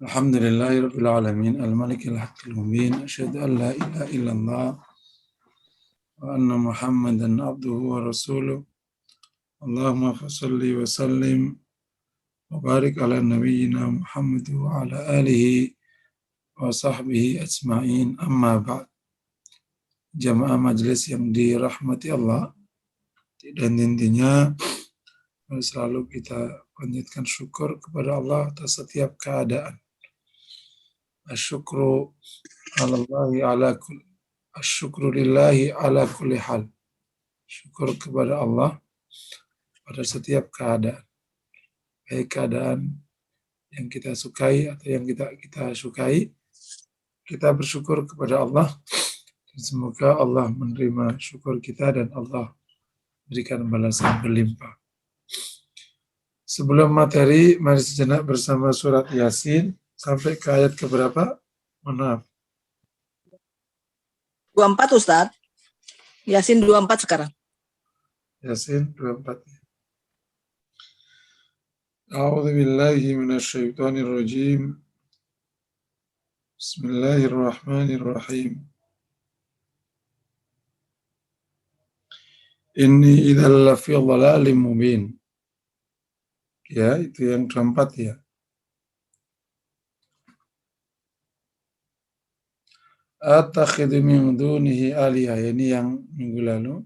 Alhamdulillahirabbil alamin al-malikil haqqil mubin asyhadu an la ilaha illallah wa anna Muhammadan abduhu wa rasuluh. Allahumma shalli wa sallim wa barik ala nabiyyina Muhammad wa ala alihi wa sahbihi ajma'in, amma ba'd. Jamaah majelis yang dirahmati Allah, dan intinya selalu kita panjatkan syukur kepada Allah atas setiap keadaan. Asyukru alallahi ala kulli asyukru lillahi ala kulli hal. Syukur kepada Allah pada setiap keadaan. Baik keadaan yang kita sukai atau yang kita sukai, kita bersyukur kepada Allah. Dan semoga Allah menerima syukur kita dan Allah berikan balasan berlimpah. Sebelum materi, mari sejenak bersama surat Yasin sampai ke ayat keberapa? Maaf. 24 Ustaz. Yasin 24 sekarang. Yasin 24. A'udzu billahi minasyaitonir rajim. Bismillahirrahmanirrahim. Inni idzal lafi dhalalim mubin. Ya, itu yang 24 ya. Attakhidhu min dunihi alihah, ini yang minggu lalu.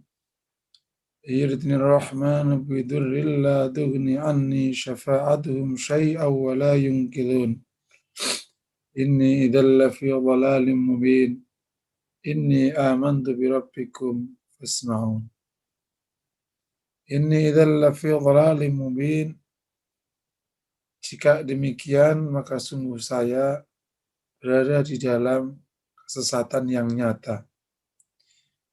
Yuridni rahmanu bidurril la tughni anni syafa'atuhum syai'aw wa la yunkidun. Inni idzal lafi dhalalim mubin. Inni amantu bi rabbikum fasma'un. Inni idzal lafi dhalalim mubin. Jika demikian, maka sungguh saya berada di dalam kesesatan yang nyata.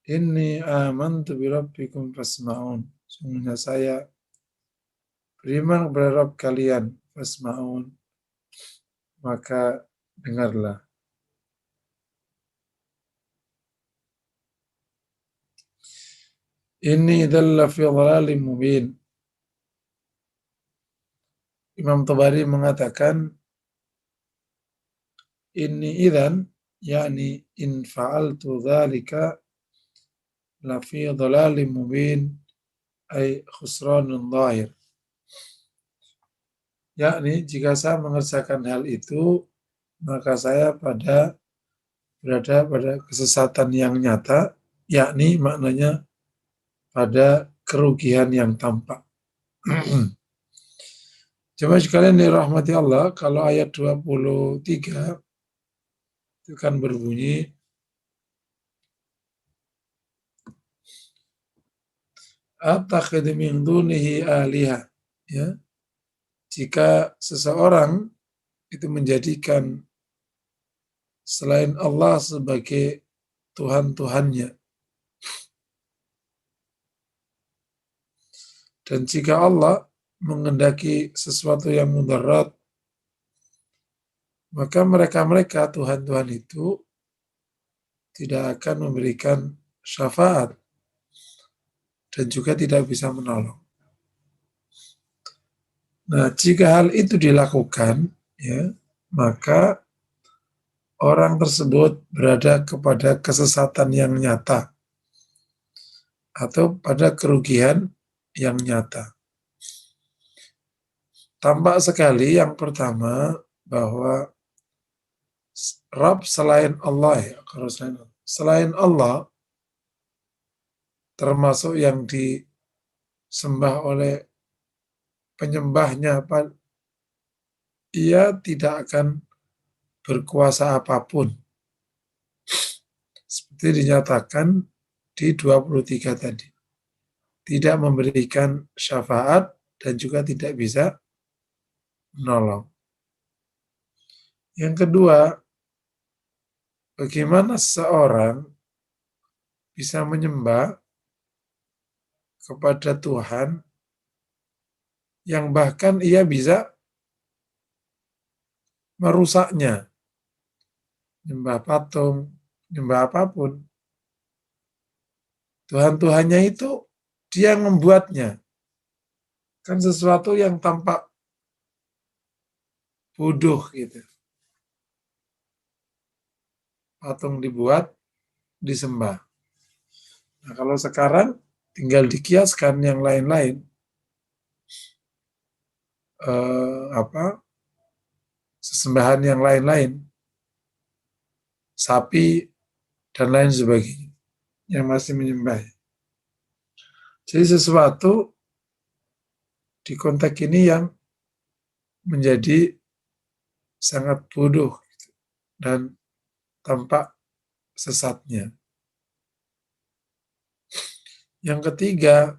Inni amantu bi rabbikum fasma'un. Sungguhnya saya beriman kepada Rabb kalian, fasma'un, maka dengarlah. Inni dzalla fi dhalalim mubin. Imam Tabari mengatakan inni idzan, yakni in fa'altu dzalika la fi dhalalim mubin, ay khusranun dhahir. Yakni jika saya mengerjakan hal itu, maka saya berada pada kesesatan yang nyata, yakni maknanya pada kerugian yang tampak. Coba sekalian dirahmati Allah, kalau ayat 23 itu kan berbunyi attakhidhu min dunihi alihah, ya. Jika seseorang itu menjadikan selain Allah sebagai Tuhan-Tuhannya, dan jika Allah mengendaki sesuatu yang mudarat, maka mereka Tuhan-Tuhan itu tidak akan memberikan syafaat dan juga tidak bisa menolong. Nah, jika hal itu dilakukan, ya, maka orang tersebut berada kepada kesesatan yang nyata atau pada kerugian yang nyata. Tampak sekali yang pertama bahwa Rabb selain Allah, ya, selain Allah, termasuk yang disembah oleh penyembahnya, ia tidak akan berkuasa apapun. Seperti dinyatakan di 23 tadi. Tidak memberikan syafaat dan juga tidak bisa menolong. Yang kedua, bagaimana seorang bisa menyembah kepada Tuhan yang bahkan ia bisa merusaknya, nyembah patung, nyembah apapun. Tuhan-Tuhannya itu dia yang membuatnya. Kan sesuatu yang tampak bodoh gitu. patung dibuat, disembah. Nah, kalau sekarang tinggal dikiaskan yang lain-lain, sesembahan yang lain-lain, sapi dan lain sebagainya yang masih menyembah. Jadi sesuatu di konteks ini yang menjadi sangat bodoh dan tampak sesatnya. Yang ketiga,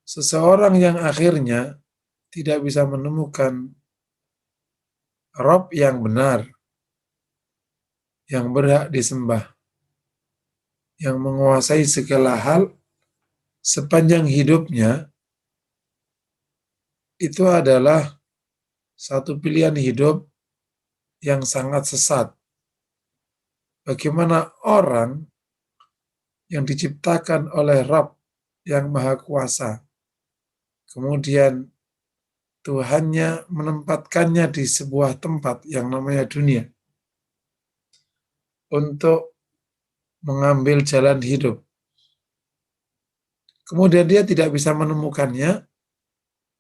seseorang yang akhirnya tidak bisa menemukan Rob yang benar, yang berhak disembah, yang menguasai segala hal sepanjang hidupnya, itu adalah satu pilihan hidup yang sangat sesat. Bagaimana orang yang diciptakan oleh Rabb yang Maha Kuasa, kemudian Tuhannya menempatkannya di sebuah tempat yang namanya dunia untuk mengambil jalan hidup. Kemudian dia tidak bisa menemukannya,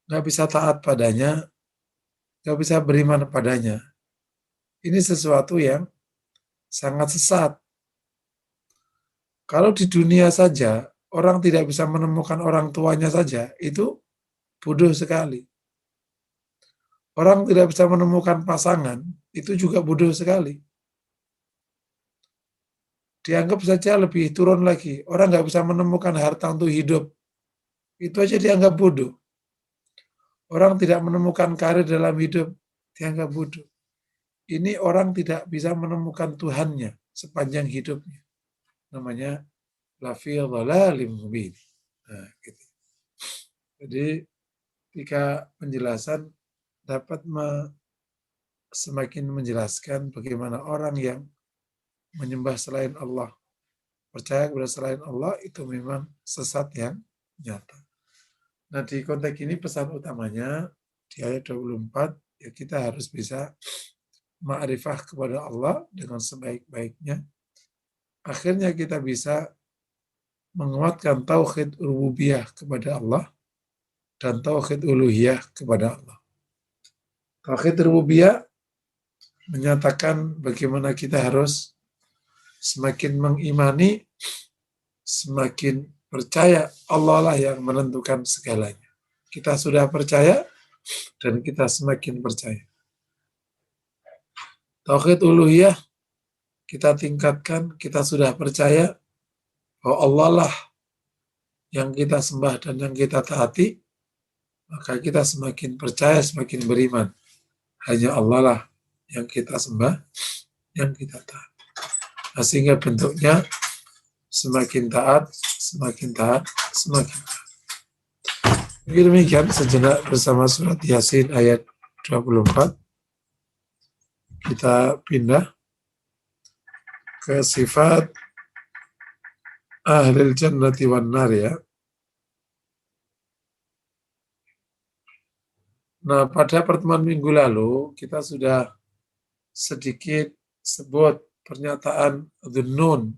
nggak bisa taat padanya, nggak bisa beriman padanya. Ini sesuatu yang sangat sesat. Kalau di dunia saja, orang tidak bisa menemukan orang tuanya saja, itu bodoh sekali. Orang tidak bisa menemukan pasangan, itu juga bodoh sekali. Dianggap saja lebih turun lagi. Orang nggak bisa menemukan harta untuk hidup, itu aja dianggap bodoh. Orang tidak menemukan karir dalam hidup, dianggap bodoh. Ini orang tidak bisa menemukan Tuhannya sepanjang hidupnya. Namanya lafi dhalalim mubin. Nah, gitu. Jadi ketika penjelasan dapat semakin menjelaskan bagaimana orang yang menyembah selain Allah, percaya kepada selain Allah, itu memang sesat yang nyata. Nah, di konteks ini pesan utamanya di ayat 24, ya kita harus bisa ma'rifah kepada Allah dengan sebaik-baiknya. Akhirnya kita bisa menguatkan tauhid rububiyah kepada Allah dan tauhid uluhiyah kepada Allah. Tauhid rububiyah menyatakan bagaimana kita harus semakin mengimani, semakin percaya Allah lah yang menentukan segalanya. Kita sudah percaya dan kita semakin percaya. Tauhid uluhiyah kita tingkatkan, kita sudah percaya bahwa Allah lah yang kita sembah dan yang kita taati, maka kita semakin percaya, semakin beriman. Hanya Allah lah yang kita sembah, yang kita taat. Nah, sehingga bentuknya semakin taat, semakin taat, semakin taat. Demikian sejenak bersama surat Yasin ayat 24. Kita pindah ke sifat ahlil jannati wan nar ya. Nah, pada pertemuan minggu lalu kita sudah sedikit sebut pernyataan dhunnun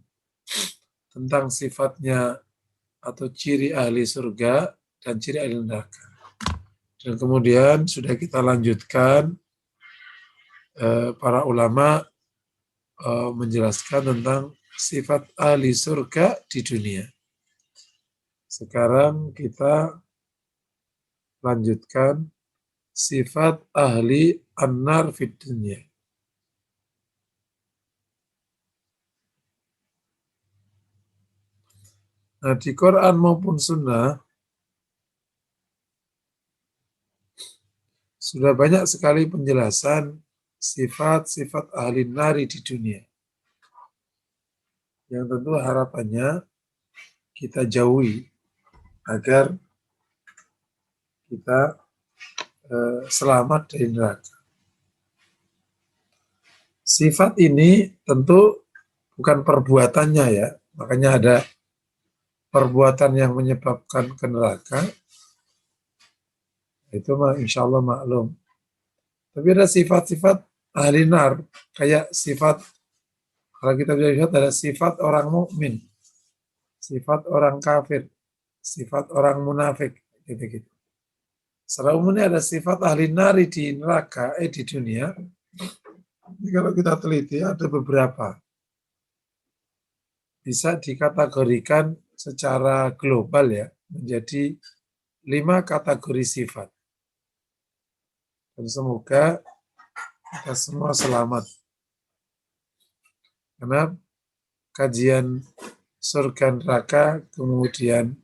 tentang sifatnya atau ciri ahli surga dan ciri ahli neraka. Dan kemudian sudah kita lanjutkan, para ulama menjelaskan tentang sifat ahli surga di dunia. Sekarang kita lanjutkan sifat ahli an-nar fid dunya. Nah, di Quran maupun Sunnah sudah banyak sekali penjelasan sifat-sifat ahli nari di dunia. Yang tentu harapannya kita jauhi agar kita selamat dari neraka. Sifat ini tentu bukan perbuatannya ya, makanya ada perbuatan yang menyebabkan ke neraka, itu mah insya Allah maklum. Tapi ada sifat-sifat ahli nar, kayak sifat Kalau kita lihat ada sifat orang mukmin, sifat orang kafir, sifat orang munafik, gitu-gitu. Secara umumnya ada sifat ahli nari di neraka, di dunia. Ini kalau kita teliti ada beberapa. Bisa dikategorikan secara global ya, menjadi 5 kategori sifat. Dan semoga kita semua selamat. Karena kajian surga neraka, kemudian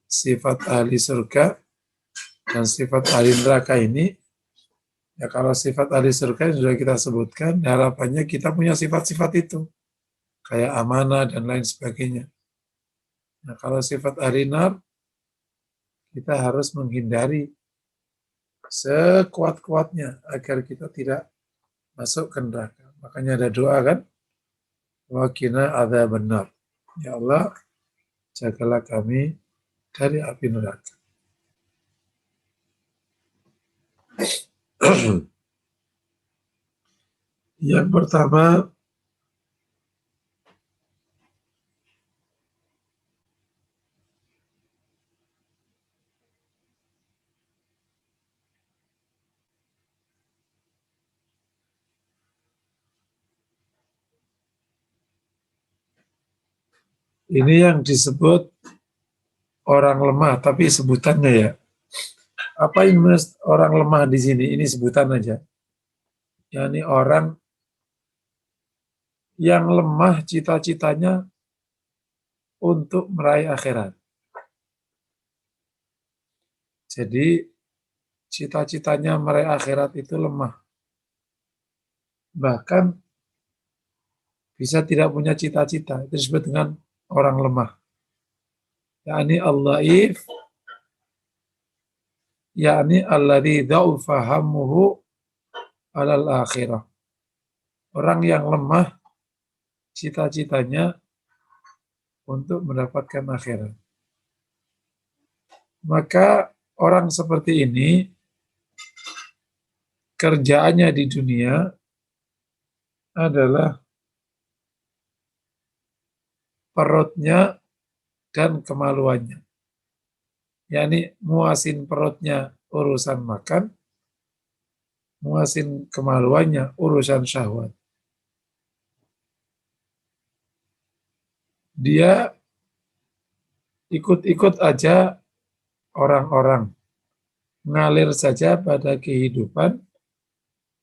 sifat ahli surga, dan sifat ahli neraka ini, ya kalau sifat ahli surga yang sudah kita sebutkan, harapannya kita punya sifat-sifat itu, kayak amanah dan lain sebagainya. Nah kalau sifat ahli nar, kita harus menghindari sekuat-kuatnya agar kita tidak masuk ke neraka. Makanya ada doa kan, wa qina adzabannar. Ya Allah, jagalah kami dari api neraka. Yang pertama, ini yang disebut orang lemah, tapi sebutannya ya. Apa ini orang lemah di sini? Ini sebutan aja. Yani orang yang lemah cita-citanya untuk meraih akhirat. Jadi cita-citanya meraih akhirat itu lemah. Bahkan bisa tidak punya cita-cita. Itu disebut dengan orang lemah. Yani al-dhaif, yani alladzi dha'ufa hammuhu alal akhirah. Orang yang lemah cita-citanya untuk mendapatkan akhirat. Maka orang seperti ini kerjaannya di dunia adalah perutnya dan kemaluannya. Yani muasin perutnya urusan makan, muasin kemaluannya urusan syahwat. Dia ikut-ikut aja orang-orang, ngalir saja pada kehidupan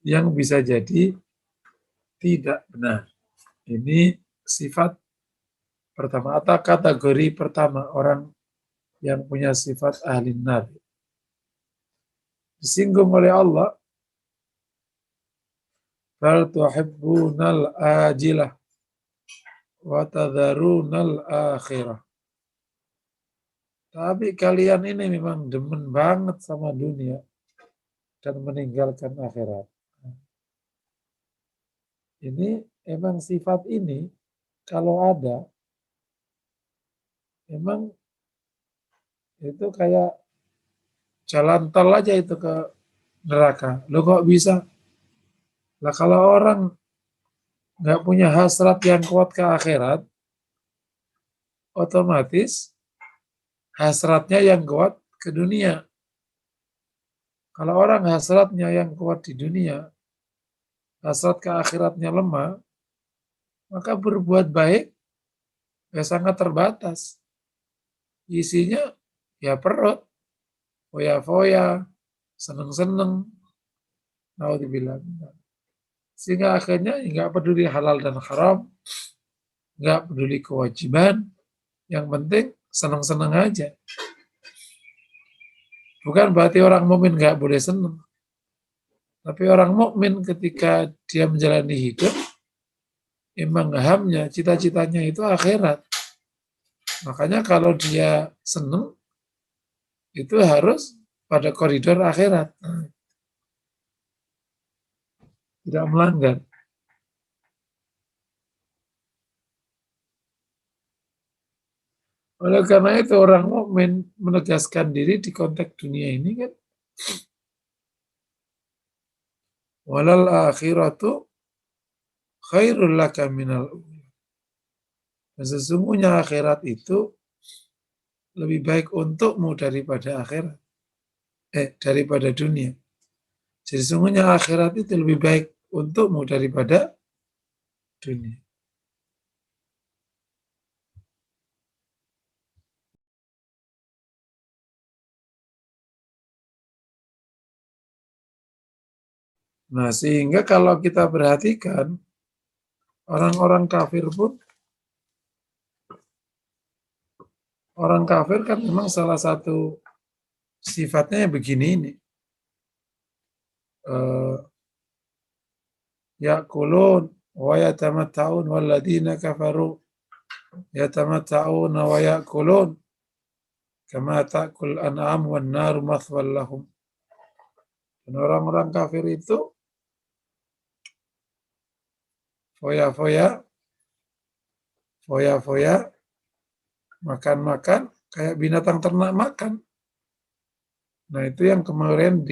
yang bisa jadi tidak benar. Ini sifat pertama atau kategori pertama orang yang punya sifat ahli nar. Disinggung oleh Allah, bal tuhibbunal ajilah wa tadharunal akhirah. Tapi kalian ini memang demen banget sama dunia dan meninggalkan akhirat. Ini emang sifat ini kalau ada, emang itu kayak jalan tol aja itu ke neraka. Lo kok bisa? Lah kalau orang nggak punya hasrat yang kuat ke akhirat, otomatis hasratnya yang kuat ke dunia. Kalau orang hasratnya yang kuat di dunia, hasrat ke akhiratnya lemah, maka berbuat baik ya sangat terbatas. Isinya ya perut, foya-foya, seneng-seneng, naudzubillah. Sehingga akhirnya nggak peduli halal dan haram, nggak peduli kewajiban, yang penting seneng-seneng aja. Bukan berarti orang mukmin nggak boleh seneng. Tapi orang mukmin ketika dia menjalani hidup, emang hamnya, cita-citanya itu akhirat. Makanya kalau dia seneng, itu harus pada koridor akhirat. Tidak melanggar. Oleh karena itu orang mukmin menegaskan diri di konteks dunia ini kan, walal akhiratu khairul laka minal ula. Dan sesungguhnya akhirat itu lebih baik untukmu daripada daripada dunia. Jadi sesungguhnya akhirat itu lebih baik untukmu daripada dunia. Nah, sehingga kalau kita perhatikan, orang kafir kan memang salah satu sifatnya begini ini. Ya'kulun wa yatamatta'un walladzina kafaru yatamatta'una wa ya'kulun kama ta'kul an'am wan naru mathwal lahum. Dan orang-orang kafir itu foya-foya, makan-makan kayak binatang ternak makan. Nah, itu yang kemarin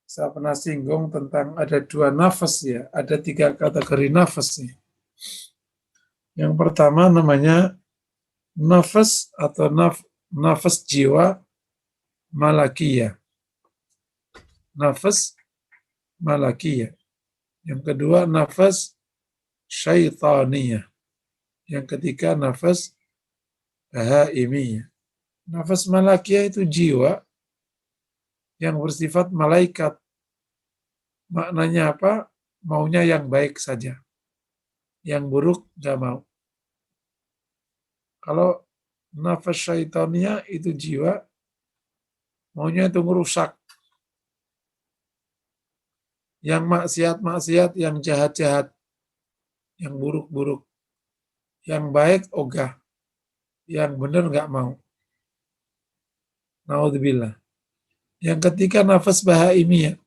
saya pernah singgung tentang ada 2 nafas ya, ada 3 kategori nafas ya. Yang pertama namanya nafas atau nafas jiwa malakiyah. Nafas malakiyah. Yang kedua nafas syaitaniyah. Yang ketiga nafas bahaimiyah. Nafas malakiyah itu jiwa yang bersifat malaikat. Maknanya apa? Maunya yang baik saja. Yang buruk gak mau. Kalau nafas syaitaniyah itu jiwa maunya itu merusak. Yang maksiat-maksiat, yang jahat-jahat, yang buruk-buruk. Yang baik ogah, yang benar nggak mau. Naudzubillah. Yang ketiga nafas bahaimiyah.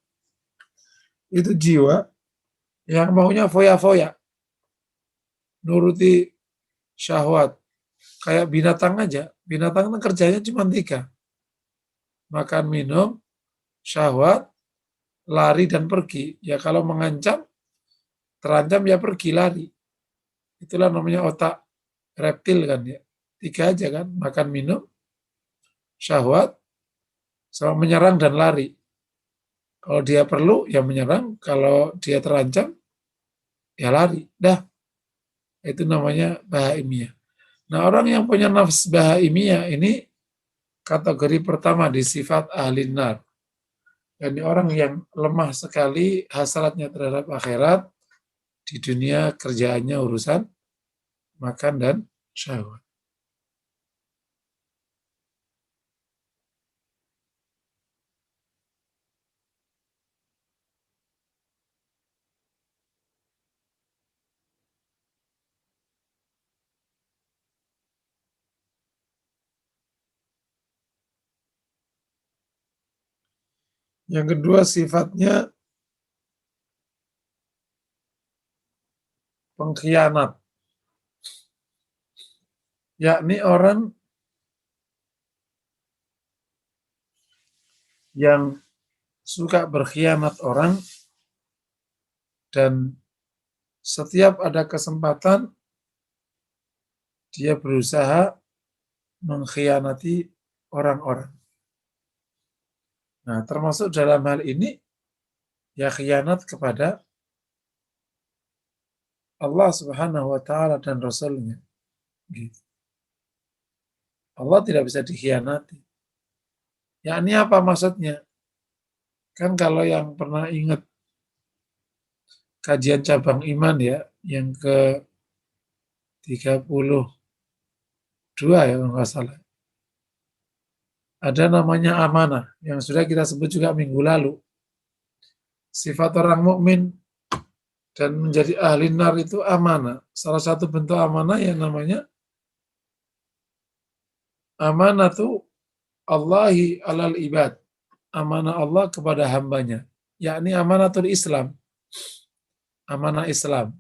Itu jiwa yang maunya foya-foya. Nuruti syahwat. Kayak binatang aja. Binatang kan kerjanya cuma 3. Makan, minum, syahwat, lari dan pergi. Ya kalau mengancam, terancam ya pergi, lari. Itulah namanya otak reptil kan ya. 3 aja kan, makan, minum, syahwat, sama menyerang dan lari. Kalau dia perlu, ya menyerang. Kalau dia terancam, ya lari. Dah. Itu namanya bahaimiyah. Nah, orang yang punya nafs bahaimiyah ini kategori pertama di sifat ahli nar. Yani orang yang lemah sekali hasratnya terhadap akhirat, di dunia kerjaannya urusan makan dan syahwat. Yang kedua sifatnya pengkhianat. Yakni orang yang suka berkhianat orang dan setiap ada kesempatan dia berusaha mengkhianati orang-orang. Nah, termasuk dalam hal ini ya khianat kepada Allah Subhanahu wa taala dan Rasul-Nya. Gitu. Allah tidak bisa dikhianati. Yakni apa maksudnya? Kan kalau yang pernah ingat kajian cabang iman ya, yang ke 32 ya kalau nggak salah. Ada namanya amanah yang sudah kita sebut juga minggu lalu. Sifat orang mukmin dan menjadi ahli nar itu amanah. Salah satu bentuk amanah yang namanya amanatu Allahi alal ibad. Amanah Allah kepada hambanya. Yakni amanatul Islam. Amanah Islam.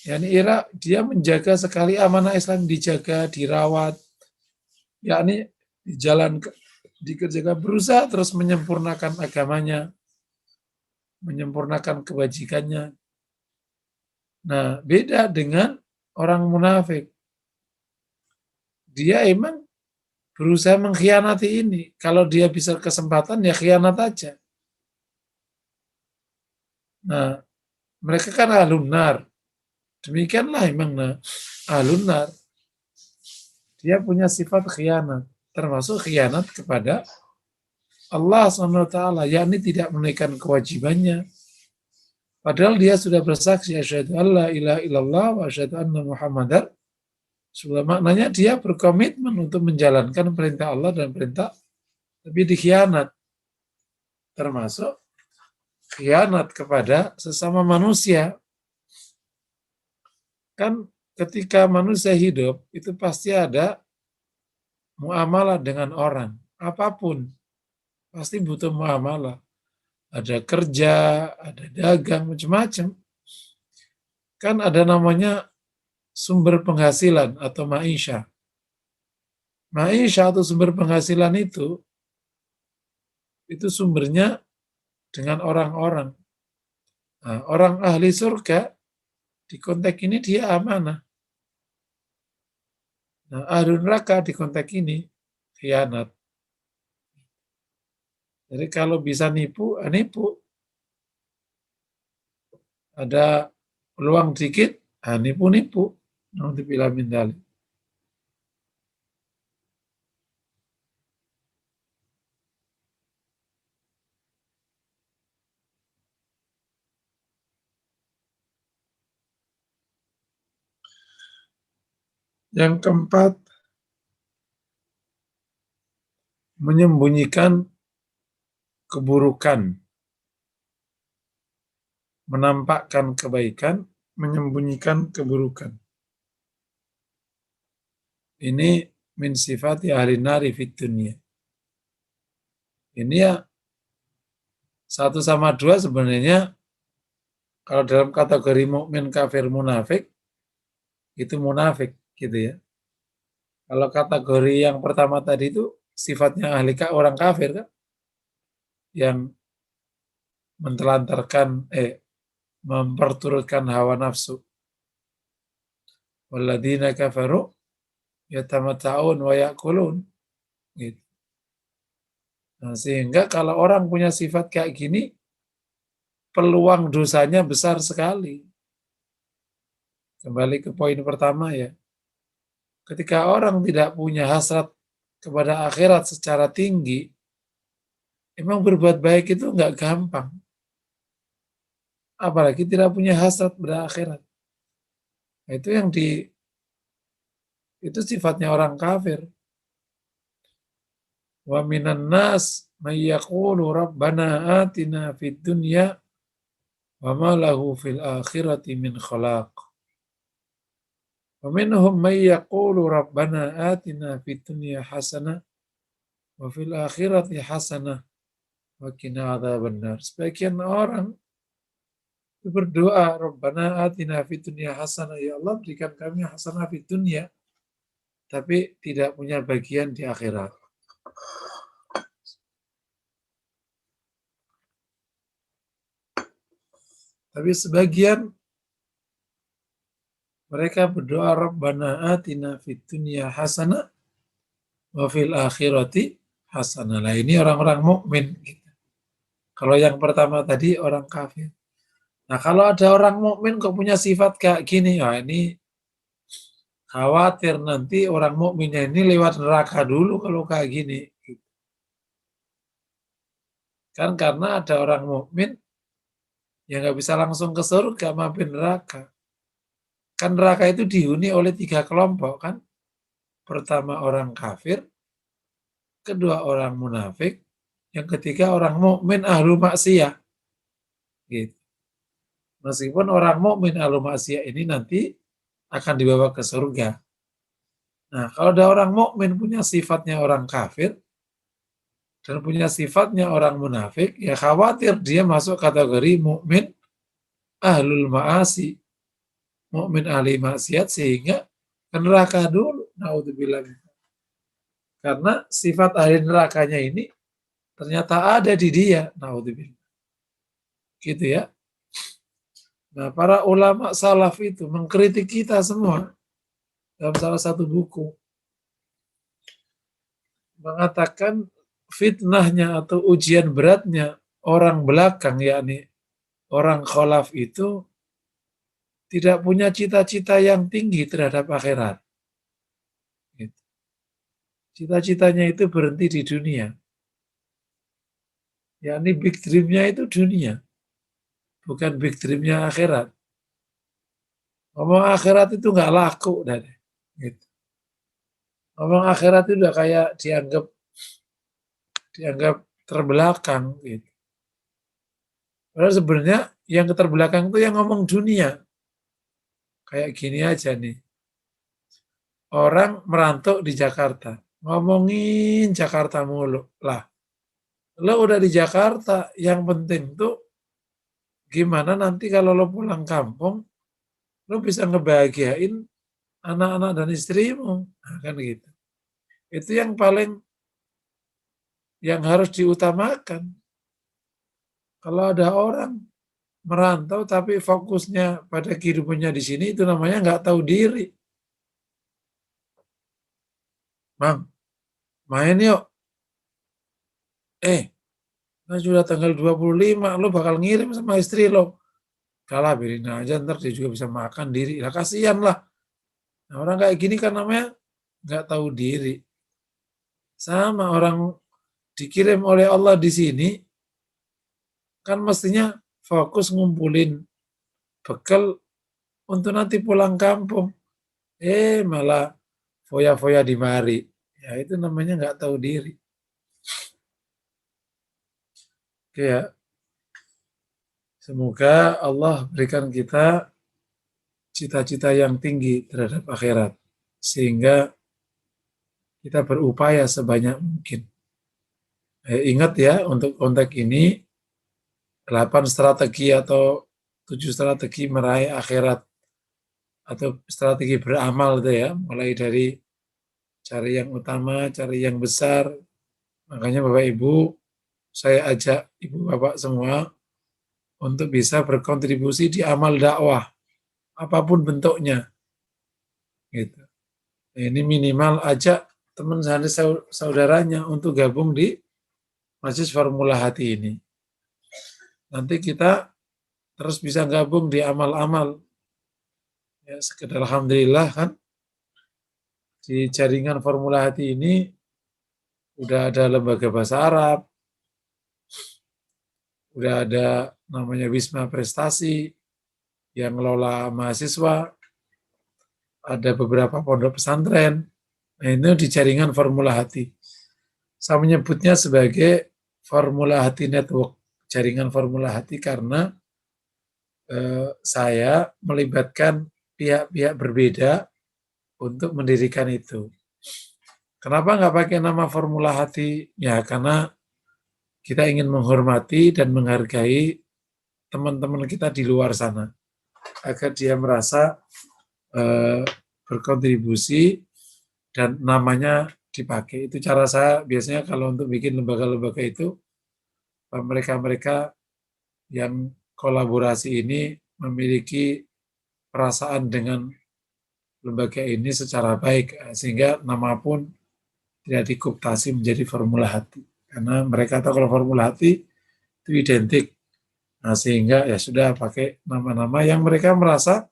Yani dia menjaga sekali amanah Islam, dijaga, dirawat. Yakni dikerjakan, berusaha terus menyempurnakan agamanya, menyempurnakan kebajikannya. Nah, beda dengan orang munafik. Dia emang berusaha mengkhianati ini. Kalau dia bisa kesempatan, ya khianat aja. Nah, mereka kan ahlun nar. Demikianlah emang ahlun nar. Dia punya sifat khianat. Termasuk khianat kepada Allah SWT. Yakni tidak menunaikan kewajibannya. Padahal dia sudah bersaksi, asyhadu an la ilaha illallah wa asyhadu anna Muhammadar. Sudah maknanya dia berkomitmen untuk menjalankan perintah Allah dan perintah, tapi dikhianat. Termasuk khianat kepada sesama manusia. Kan ketika manusia hidup, itu pasti ada muamalah dengan orang. Apapun, pasti butuh muamalah. Ada kerja, ada dagang, macam-macam. Kan ada namanya sumber penghasilan atau maisha. Maisha atau sumber penghasilan itu sumbernya dengan orang-orang. Nah, orang ahli surga di konteks ini dia amanah. Nah, ahli neraka di konteks ini khianat. Jadi kalau bisa nipu, nipu. Ada peluang dikit, nipu-nipu. Naudzubillah min dzalik. Yang keempat, menyembunyikan keburukan. Menampakkan kebaikan, menyembunyikan keburukan. Ini min sifati ahli nari fid dunya. Ini ya satu sama dua sebenarnya kalau dalam kategori mukmin, kafir, munafik itu munafik gitu ya. Kalau kategori yang pertama tadi itu sifatnya ahli orang kafir kan, yang mentelantarkan memperturutkan hawa nafsu. Walladzina kafaru yatamatta'un wa ya'kulun. Gitu. Nah, sehingga kalau orang punya sifat kayak gini, peluang dosanya besar sekali. Kembali ke poin pertama ya. Ketika orang tidak punya hasrat kepada akhirat secara tinggi, emang berbuat baik itu nggak gampang. Apalagi tidak punya hasrat pada akhirat. Nah, itu sifatnya orang kafir. Wa minan nas may yaqulu rabbana atina fid dunya wa ma lahu fil akhirati min khalaq. Wa minhum may yaqulu rabbana atina fid dunya hasanah wa fil akhirati hasanah wa qina adzabannar. Sebagian orang berdoa, Rabbana atina fid dunya hasanah, ya Allah berikan kami hasanah fid dunya, tapi tidak punya bagian di akhirat. Tapi sebagian mereka berdoa Rabbana atina fid dunya hasanah wa fil akhirati hasanah. Nah, ini orang-orang mukmin gitu. Kalau yang pertama tadi orang kafir. Nah, kalau ada orang mukmin kok punya sifat kayak gini, ini khawatir nanti orang mukminnya ini lewat neraka dulu kalau kayak gini. Kan karena ada orang mukmin yang nggak bisa langsung ke surga, mampir neraka. Kan neraka itu dihuni oleh 3 kelompok kan. Pertama orang kafir, kedua orang munafik, yang ketiga orang mukmin ahlu maksiyah. Gitu. Meskipun orang mukmin ahlu maksiyah ini nanti akan dibawa ke surga. Nah, kalau ada orang mukmin punya sifatnya orang kafir dan punya sifatnya orang munafik, ya khawatir dia masuk kategori mukmin ahlul ma'asi, mukmin ahli maksiat, sehingga ke neraka dulu. Naudzubillah. Karena sifat ahli nerakanya ini ternyata ada di dia. Naudzubillah. Gitu ya. Nah, para ulama salaf itu mengkritik kita semua dalam salah satu buku. Mengatakan fitnahnya atau ujian beratnya orang belakang, yakni orang khalaf itu tidak punya cita-cita yang tinggi terhadap akhirat. Gitu. Cita-citanya itu berhenti di dunia. Yakni big dream-nya itu dunia. Bukan big dream-nya akhirat. Ngomong akhirat itu nggak laku. Gitu. Ngomong akhirat itu udah kayak dianggap terbelakang. Gitu. Padahal sebenarnya yang terbelakang itu yang ngomong dunia. Kayak gini aja nih. Orang merantau di Jakarta. Ngomongin Jakarta mulu. Lah, lo udah di Jakarta, yang penting tuh gimana nanti kalau lo pulang kampung, lo bisa ngebahagiain anak-anak dan istrimu. Nah, kan gitu. Itu yang paling yang harus diutamakan. Kalau ada orang merantau tapi fokusnya pada kehidupannya di sini, itu namanya nggak tahu diri. Bang, main yuk. Nah sudah tanggal 25, lo bakal ngirim sama istri lo. Kalah biarin aja, ntar dia juga bisa makan diri. Lah kasihan lah. Nah, orang kayak gini kan namanya nggak tahu diri. Sama orang dikirim oleh Allah di sini, kan mestinya fokus ngumpulin bekal untuk nanti pulang kampung. Malah foya-foya di mari. Ya itu namanya nggak tahu diri. Oke ya, semoga Allah berikan kita cita-cita yang tinggi terhadap akhirat. Sehingga kita berupaya sebanyak mungkin. Ingat ya, untuk konteks ini, 8 strategi atau 7 strategi meraih akhirat atau strategi beramal itu ya, mulai dari cari yang utama, cari yang besar. Makanya Bapak Ibu, saya ajak Ibu Bapak semua untuk bisa berkontribusi di amal dakwah, apapun bentuknya. Gitu. Ini minimal ajak teman saudaranya untuk gabung di Majelis Formula Hati ini. Nanti kita terus bisa gabung di amal-amal. Ya, sekedar alhamdulillah kan di jaringan Formula Hati ini udah ada lembaga bahasa Arab, udah ada namanya Wisma Prestasi yang ngelola mahasiswa, ada beberapa pondok pesantren. Nah, ini di jaringan Formula Hati. Saya menyebutnya sebagai Formula Hati Network, jaringan Formula Hati karena saya melibatkan pihak-pihak berbeda untuk mendirikan itu. Kenapa nggak pakai nama Formula Hati? Ya, karena kita ingin menghormati dan menghargai teman-teman kita di luar sana, agar dia merasa berkontribusi dan namanya dipakai. Itu cara saya biasanya kalau untuk bikin lembaga-lembaga itu, mereka-mereka yang kolaborasi ini memiliki perasaan dengan lembaga ini secara baik, sehingga nama pun tidak dikooptasi menjadi Formula Hati. Karena mereka tahu kalau Formula Hati itu identik. Nah, sehingga ya sudah pakai nama-nama yang mereka merasa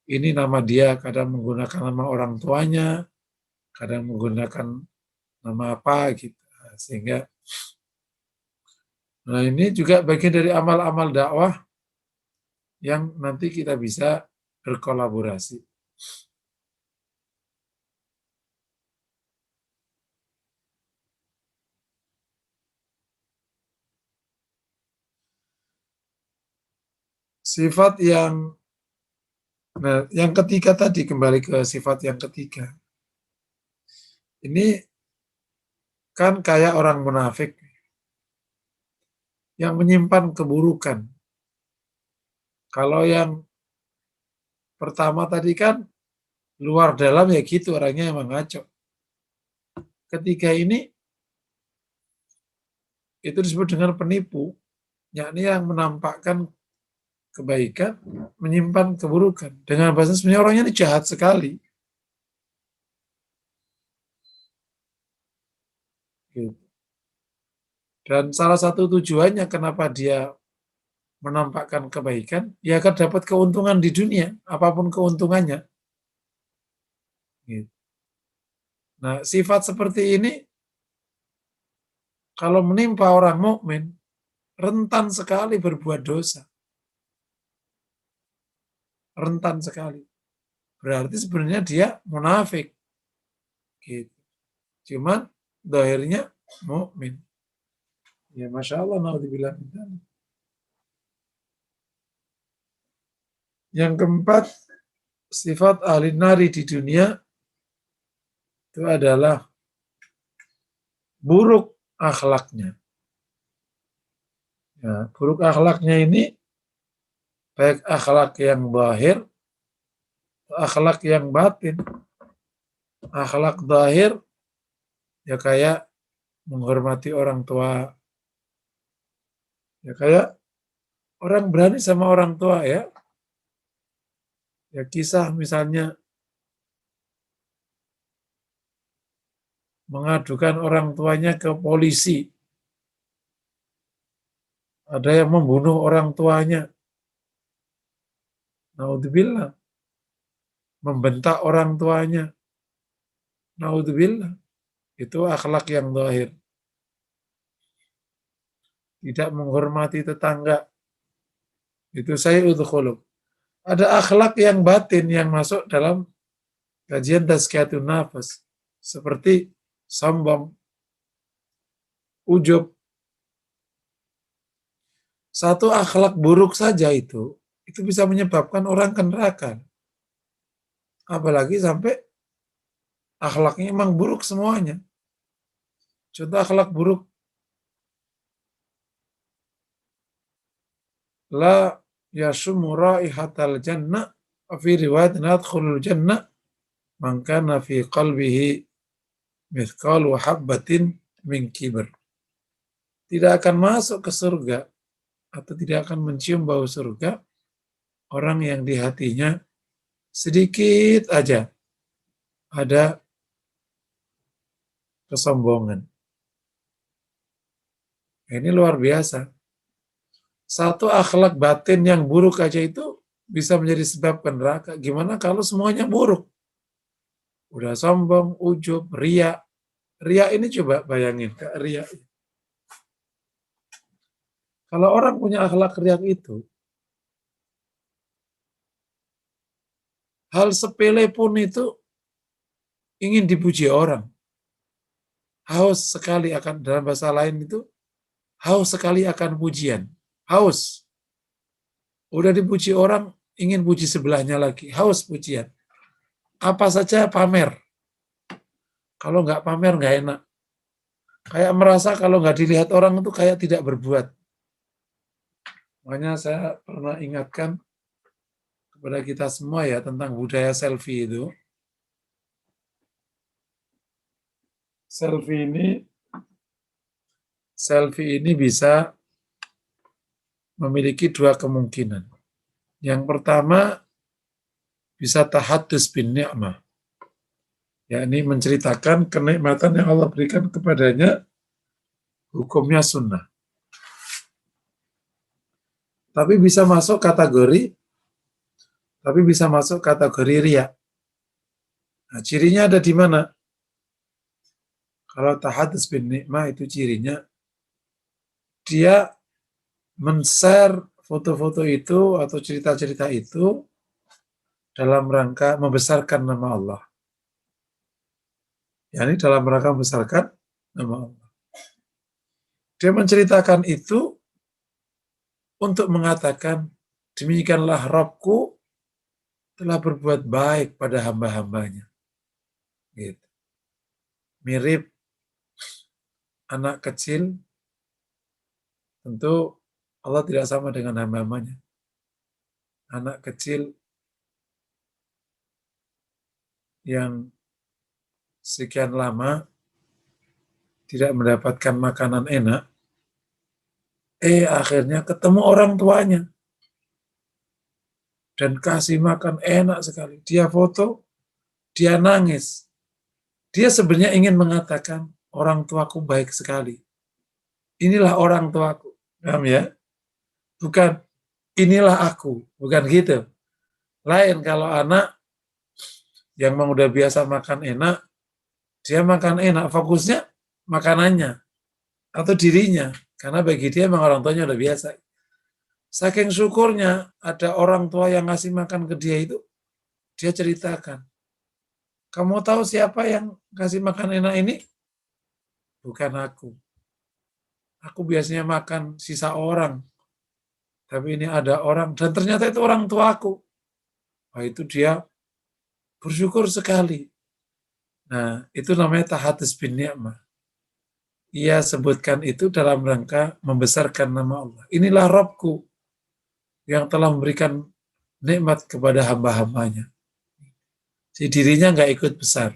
ini nama dia, kadang menggunakan nama orang tuanya, kadang menggunakan nama apa gitu. Sehingga nah ini juga bagian dari amal-amal dakwah yang nanti kita bisa berkolaborasi. Sifat yang ketiga tadi, kembali ke sifat yang ketiga. Ini kan kayak orang munafik yang menyimpan keburukan. Kalau yang pertama tadi kan luar dalam ya gitu, orangnya emang ngaco. Ketiga ini itu disebut dengan penipu, yakni yang menampakkan kebaikan, menyimpan keburukan. Dengan bahasa sebenarnya orangnya ini jahat sekali. Gitu. Dan salah satu tujuannya kenapa dia menampakkan kebaikan, ya akan dapat keuntungan di dunia, apapun keuntungannya. Gitu. Nah, sifat seperti ini kalau menimpa orang mukmin, rentan sekali berbuat dosa. Rentan sekali. Berarti sebenarnya dia munafik. Gitu. Cuman dohirnya mukmin. Ya Masya Allah, naudzubillah. Yang keempat, sifat ahli nari di dunia itu adalah buruk akhlaknya. Ya, buruk akhlaknya ini baik akhlak yang zahir, akhlak yang batin. Akhlak zahir ya kayak menghormati orang tua. Ya kayak orang berani sama orang tua ya. Ya kisah misalnya mengadukan orang tuanya ke polisi. Ada yang membunuh orang tuanya. Naudzubillah. Membentak orang tuanya. Naudzubillah. Itu akhlak yang zahir. Tidak menghormati tetangga. Itu sayyidul khuluq. Ada akhlak yang batin yang masuk dalam kajian tazkiyatun nafas. Seperti sombong, ujub. Satu akhlak buruk saja itu bisa menyebabkan orang ke neraka. Apalagi sampai akhlaknya emang buruk semuanya. Contoh akhlak buruk. La yashumu raihatal jannah fi riwayat nadkhulul jannah man kana fi qalbihi mithqalu habbatin min kibr. Tidak akan masuk ke surga atau tidak akan mencium bau surga orang yang di hatinya sedikit aja ada kesombongan. Ini luar biasa. Satu akhlak batin yang buruk aja itu bisa menjadi sebab ke neraka. Gimana kalau semuanya buruk? Udah sombong, ujub, ria. Ria ini coba bayangin, ria. Kalau orang punya akhlak riak itu, hal sepele pun itu ingin dipuji orang. Haus sekali akan, dalam bahasa lain itu, haus sekali akan pujian. Haus. Udah dipuji orang, ingin puji sebelahnya lagi. Haus pujian. Apa saja pamer. Kalau nggak pamer, nggak enak. Kayak merasa kalau nggak dilihat orang itu kayak tidak berbuat. Makanya saya pernah ingatkan kepada kita semua ya tentang budaya selfie itu. Selfie ini bisa memiliki dua kemungkinan. Yang pertama, bisa tahadus bin ni'mah. Yakni menceritakan kenikmatan yang Allah berikan kepadanya, hukumnya sunnah. Tapi bisa masuk kategori riya. Nah, cirinya ada di mana? Kalau tahadus bin ni'mah itu cirinya, dia men-share foto-foto itu atau cerita-cerita itu dalam rangka membesarkan nama Allah. Yani dalam rangka membesarkan nama Allah. Dia menceritakan itu untuk mengatakan, demikianlah Rabbku telah berbuat baik pada hamba-hambanya. Gitu. Mirip anak kecil, tentu Allah tidak sama dengan hamba-hambanya. Anak kecil yang sekian lama tidak mendapatkan makanan enak, akhirnya ketemu orang tuanya. dan kasih makan enak sekali. Dia foto, dia nangis. Dia sebenarnya ingin mengatakan, orang tuaku baik sekali. Inilah orang tuaku. Paham ya? Bukan, inilah aku. Bukan gitu. Lain kalau anak yang memang udah biasa makan enak, dia makan enak, fokusnya makanannya atau dirinya. Karena bagi dia memang orang tuanya udah biasa. Saking syukurnya ada orang tua yang ngasih makan ke dia itu, dia ceritakan, kamu tahu siapa yang kasih makan enak ini? Bukan aku. Aku biasanya makan sisa orang. Tapi ini ada orang, dan ternyata itu orang tuaku. Wah, itu dia bersyukur sekali. Nah, itu namanya tahadus bin ni'mah. Ia sebutkan itu dalam rangka membesarkan nama Allah. Inilah Rabbku yang telah memberikan nikmat kepada hamba-hambanya. Si dirinya nggak ikut besar.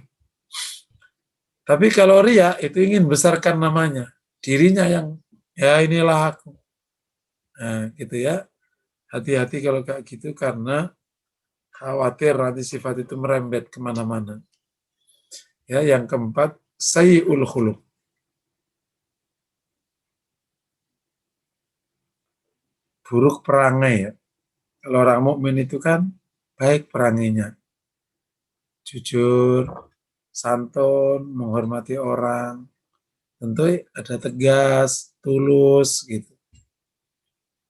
Tapi kalau ria itu ingin besarkan namanya. Dirinya yang, ya inilah aku. Nah, gitu ya. Hati-hati kalau kayak gitu karena khawatir nanti sifat itu merembet kemana-mana. Ya, yang keempat, sayyi'ul khuluq. Buruk perangai ya. Kalau orang mukmin itu kan baik perangainya. Jujur, santun, menghormati orang. Tentu ada tegas, tulus gitu.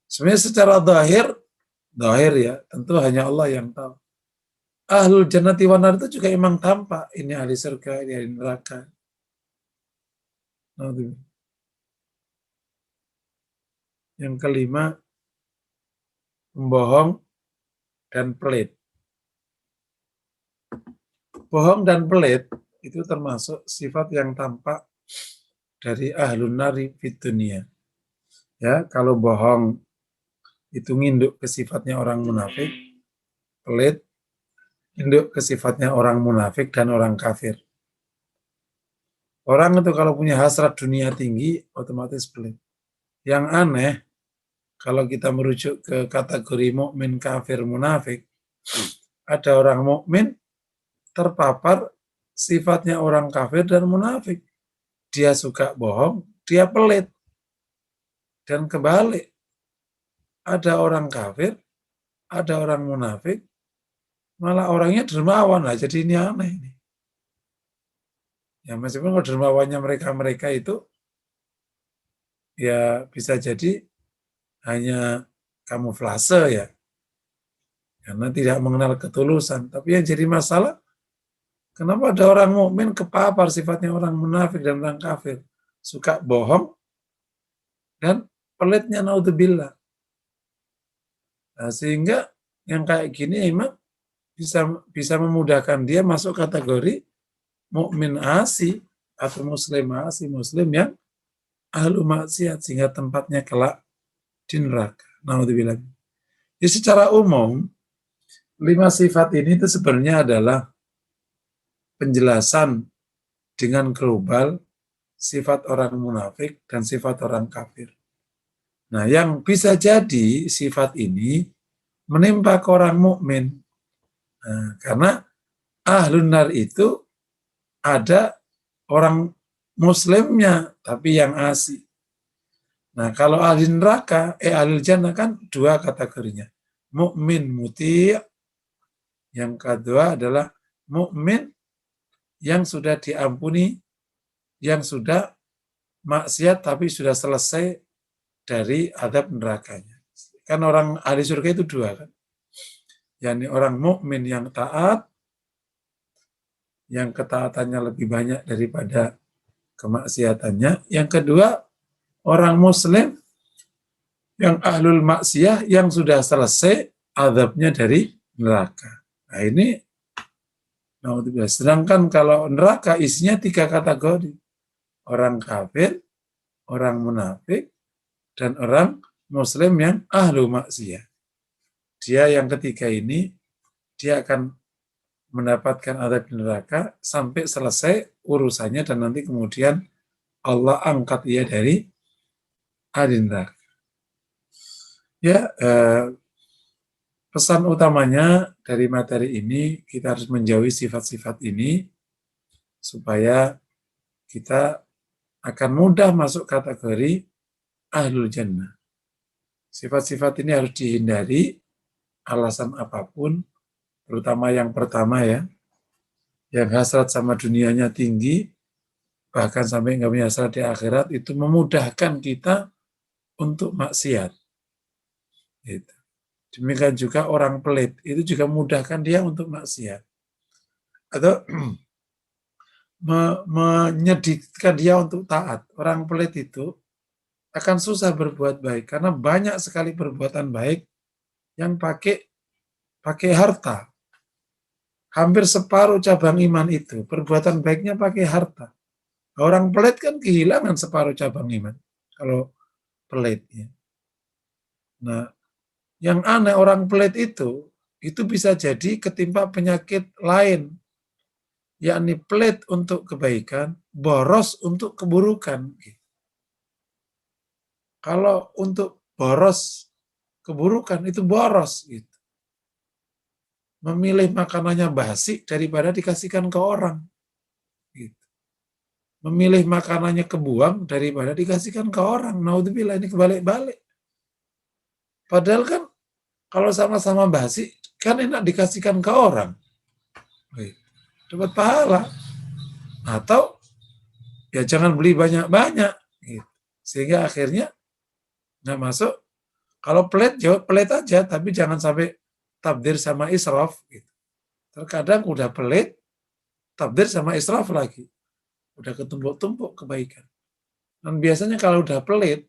Sebenarnya secara zahir ya, tentu hanya Allah yang tahu. Ahlul jannati wan nar itu juga emang tampak. Ini ahli surga, ini ahli neraka. Yang kelima, membohong dan pelit. Bohong dan pelit itu termasuk sifat yang tampak dari ahlun nari fid dunia. Ya, kalau bohong itu nginduk ke sifatnya orang munafik, pelit induk ke sifatnya orang munafik dan orang kafir. Orang itu kalau punya hasrat dunia tinggi, otomatis pelit. Yang aneh, kalau kita merujuk ke kategori mukmin, kafir, munafik, ada orang mukmin terpapar sifatnya orang kafir dan munafik. Dia suka bohong, dia pelit. Dan kebalik, ada orang kafir, ada orang munafik, malah orangnya dermawan lah. Jadi ini aneh ini. Ya meskipun dermawannya mereka itu ya bisa jadi hanya kamuflase ya, karena tidak mengenal ketulusan. Tapi yang jadi masalah, kenapa ada orang mukmin kepapar sifatnya orang munafik dan orang kafir, suka bohong dan pelitnya naudzubillah. Nah, sehingga yang kayak gini emang bisa memudahkan dia masuk kategori mukmin asi atau muslim asi, muslim yang ahlu maksiat sehingga tempatnya kelak di neraka. Naudzubillah. Jadi secara umum 5 sifat ini itu sebenarnya adalah penjelasan dengan global sifat orang munafik dan sifat orang kafir. Nah, yang bisa jadi sifat ini menimpa ke orang mukmin. Nah, karena ahlun nar itu ada orang muslimnya tapi yang asi. Nah, kalau ahli neraka, ahli jannah kan 2 kategorinya. Mukmin muti', yang kedua adalah mukmin yang sudah diampuni, yang sudah maksiat tapi sudah selesai dari azab nerakanya. Kan orang ahli surga itu 2 kan. yakni orang mukmin yang taat, yang ketaatannya lebih banyak daripada kemaksiatannya. Yang kedua, orang muslim yang ahlul maksiyah yang sudah selesai azabnya dari neraka. Nah ini, sedangkan kalau neraka isinya 3 kategori. Orang kafir, orang munafik, dan orang muslim yang ahlu maksiyah. Dia yang ketiga ini, dia akan mendapatkan azab di neraka sampai selesai urusannya dan nanti kemudian Allah angkat dia dari ahli neraka. Ya, pesan utamanya dari materi ini, kita harus menjauhi sifat-sifat ini supaya kita akan mudah masuk kategori ahlul jannah. Sifat-sifat ini harus dihindari, alasan apapun, terutama yang pertama ya, yang hasrat sama dunianya tinggi, bahkan sampai nggak punya hasrat di akhirat, itu memudahkan kita untuk maksiat. Gitu. Demikian juga orang pelit, itu juga memudahkan dia untuk maksiat. Atau menyedihkan dia untuk taat. Orang pelit itu akan susah berbuat baik, karena banyak sekali perbuatan baik yang pakai harta. Hampir separuh cabang iman itu, perbuatan baiknya pakai harta. Orang pelit kan kehilangan separuh cabang iman, kalau pelit. Ya. Nah, yang aneh orang pelit itu bisa jadi ketimpa penyakit lain, yakni pelit untuk kebaikan, boros untuk keburukan. Kalau untuk boros keburukan itu boros. Gitu. Memilih makanannya basi daripada dikasihkan ke orang. Gitu. Memilih makanannya kebuang daripada dikasihkan ke orang. Naudzubillah, ini kebalik-balik. Padahal kan kalau sama-sama basi, kan enak dikasihkan ke orang. Dapat pahala. Atau ya jangan beli banyak-banyak. Gitu. Sehingga akhirnya nggak masuk. Kalau pelit, jawab pelit aja, tapi jangan sampai tabdir sama israf. Gitu. Terkadang udah pelit, tabdir sama israf lagi. Udah ketumpuk-tumpuk kebaikan. Dan biasanya kalau udah pelit,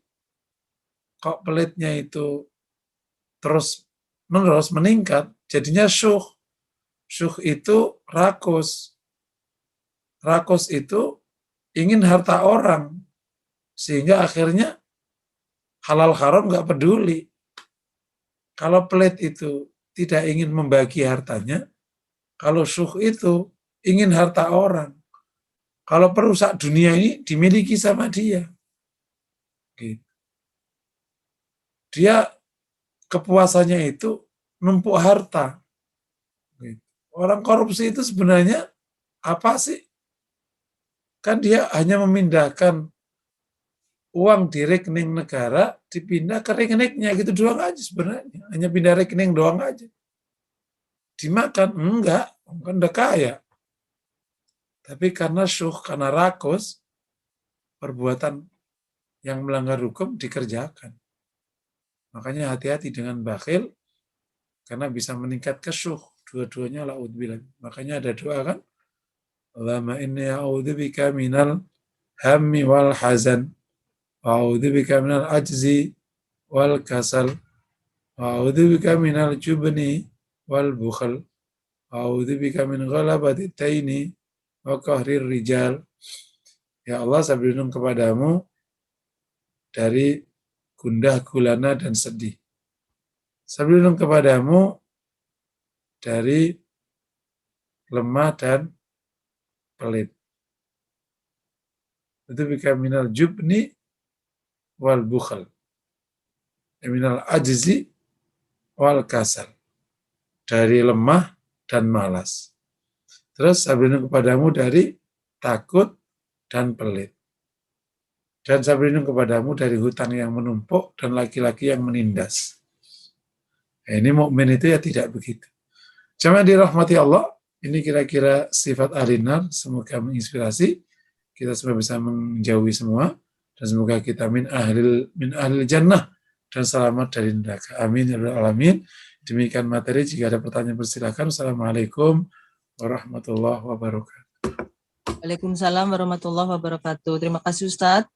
kok pelitnya itu terus menerus meningkat, jadinya syuh. Syuh itu rakus. Rakus itu ingin harta orang. Sehingga akhirnya halal haram nggak peduli. Kalau pelit itu tidak ingin membagi hartanya, kalau syuh itu ingin harta orang. Kalau perusak dunia ini dimiliki sama dia. Gitu. Dia kepuasannya itu numpuk harta. Gitu. Orang korupsi itu sebenarnya apa sih? Kan dia hanya memindahkan uang di rekening negara, dipindah ke rekeningnya, gitu doang aja sebenarnya. Hanya pindah rekening doang aja. Dimakan? Enggak, kan udah kaya. Tapi karena syuh, karena rakus, perbuatan yang melanggar hukum dikerjakan. Makanya hati-hati dengan bakhil, karena bisa meningkat ke syuh. Dua-duanya la'udzubillah. Makanya ada doa kan, Allahumma inni a'udzubika minal hammi wal hazan, wa a'udzubika minal ajzi wal kasal, wa a'udzubika minal jubni wal bukhal, wa a'udzubika min ghalabati taini wa qahrir rijal. Ya Allah, saya berlindung kepadamu dari gundah gulana dan sedih. Saya berlindung kepadamu dari lemah dan pelit. Itu bika minal jubni wal bukhal. Minal ajzi wal kasal. Dari lemah dan malas. Terus saya berlindung kepadamu dari takut dan pelit. Dan saya berlindung kepadamu dari hutang yang menumpuk dan laki-laki yang menindas. Ini mukmin itu ya tidak begitu. Jamaah dirahmati Allah, ini kira-kira sifat ahli nar, semoga menginspirasi kita semua bisa menjauhi semua dan semoga kita min ahlil jannah dan selamat dari neraka. Amin ya rabbal alamin. Demikian materi, jika ada pertanyaan persilakan. Assalamualaikum warahmatullahi wabarakatuh. Waalaikumsalam warahmatullahi wabarakatuh. Terima kasih Ustadz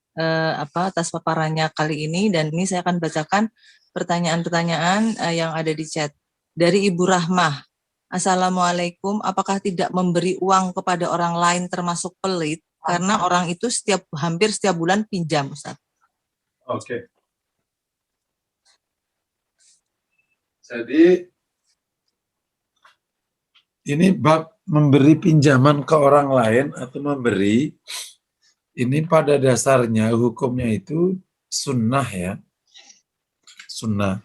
atas paparannya kali ini, dan ini saya akan bacakan pertanyaan-pertanyaan yang ada di chat. Dari Ibu Rahmah. Assalamualaikum, apakah tidak memberi uang kepada orang lain termasuk pelit? Karena orang itu hampir setiap bulan pinjam, Ustaz. Oke. Jadi ini bab memberi pinjaman ke orang lain atau memberi, ini pada dasarnya hukumnya itu sunnah ya. Sunnah.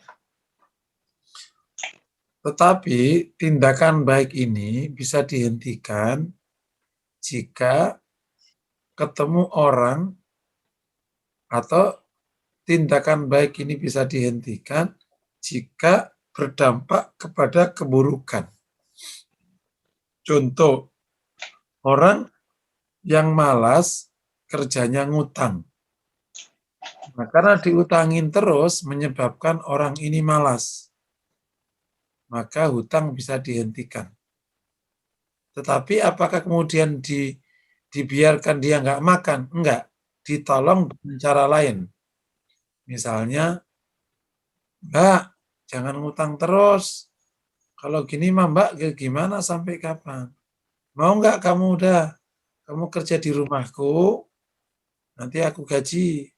Tetapi tindakan baik ini bisa dihentikan jika ketemu orang, atau tindakan baik ini bisa dihentikan jika berdampak kepada keburukan. Contoh, orang yang malas kerjanya ngutang. Nah, karena diutangin terus menyebabkan orang ini malas, maka hutang bisa dihentikan. Tetapi apakah kemudian dibiarkan dia nggak makan? Enggak, ditolong dengan cara lain. Misalnya, Mbak, jangan ngutang terus. Kalau gini mah Mbak, gimana sampai kapan? Mau nggak kamu kerja di rumahku, nanti aku gaji.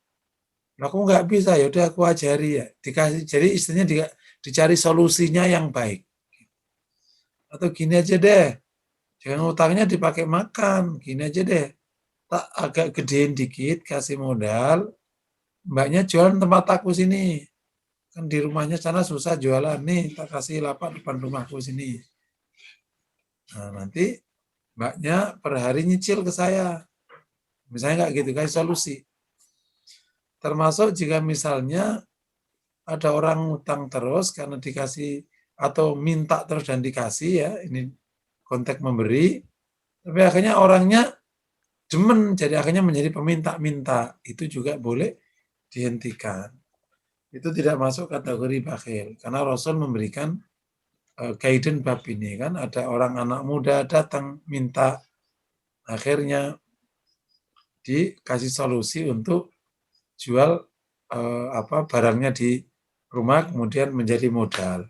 Aku nggak bisa, ya udah aku ajari ya. Dikasih, jadi istilahnya dicari solusinya yang baik. Atau gini aja deh, jangan utangnya dipakai makan, gini aja deh. Tak agak gedein dikit, kasih modal, mbaknya jualan tempat aku sini. Kan di rumahnya sana susah jualan nih, tak kasih lapak depan rumahku sini. Nah, nanti mbaknya per hari nyicil ke saya. Misalnya nggak gitu, kasih solusi. Termasuk jika misalnya ada orang ngutang terus karena dikasih atau minta terus dan dikasih, ya ini konteks memberi, tapi akhirnya orangnya demen, jadi akhirnya menjadi peminta-minta, itu juga boleh dihentikan. Itu tidak masuk kategori bakhil, karena Rasul memberikan guidance bab ini. Kan ada orang anak muda datang minta, akhirnya dikasih solusi untuk jual barangnya di rumah kemudian menjadi modal.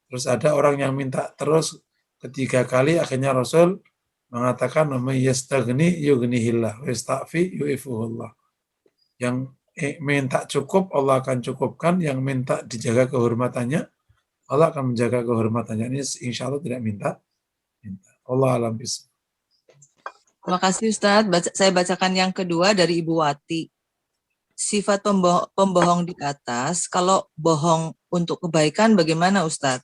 Terus ada orang yang minta terus ketiga kali, akhirnya Rasul mengatakan yastagni yughnihillah wa yasta'fi yu'ifuhullah. Yang minta cukup Allah akan cukupkan, yang minta dijaga kehormatannya Allah akan menjaga kehormatannya. Ini insya Allah tidak minta. Allah alam bismillah. Terima kasih Ustadz. Saya bacakan yang kedua dari Ibu Wati. Sifat pembohong di atas, kalau bohong untuk kebaikan bagaimana Ustadz?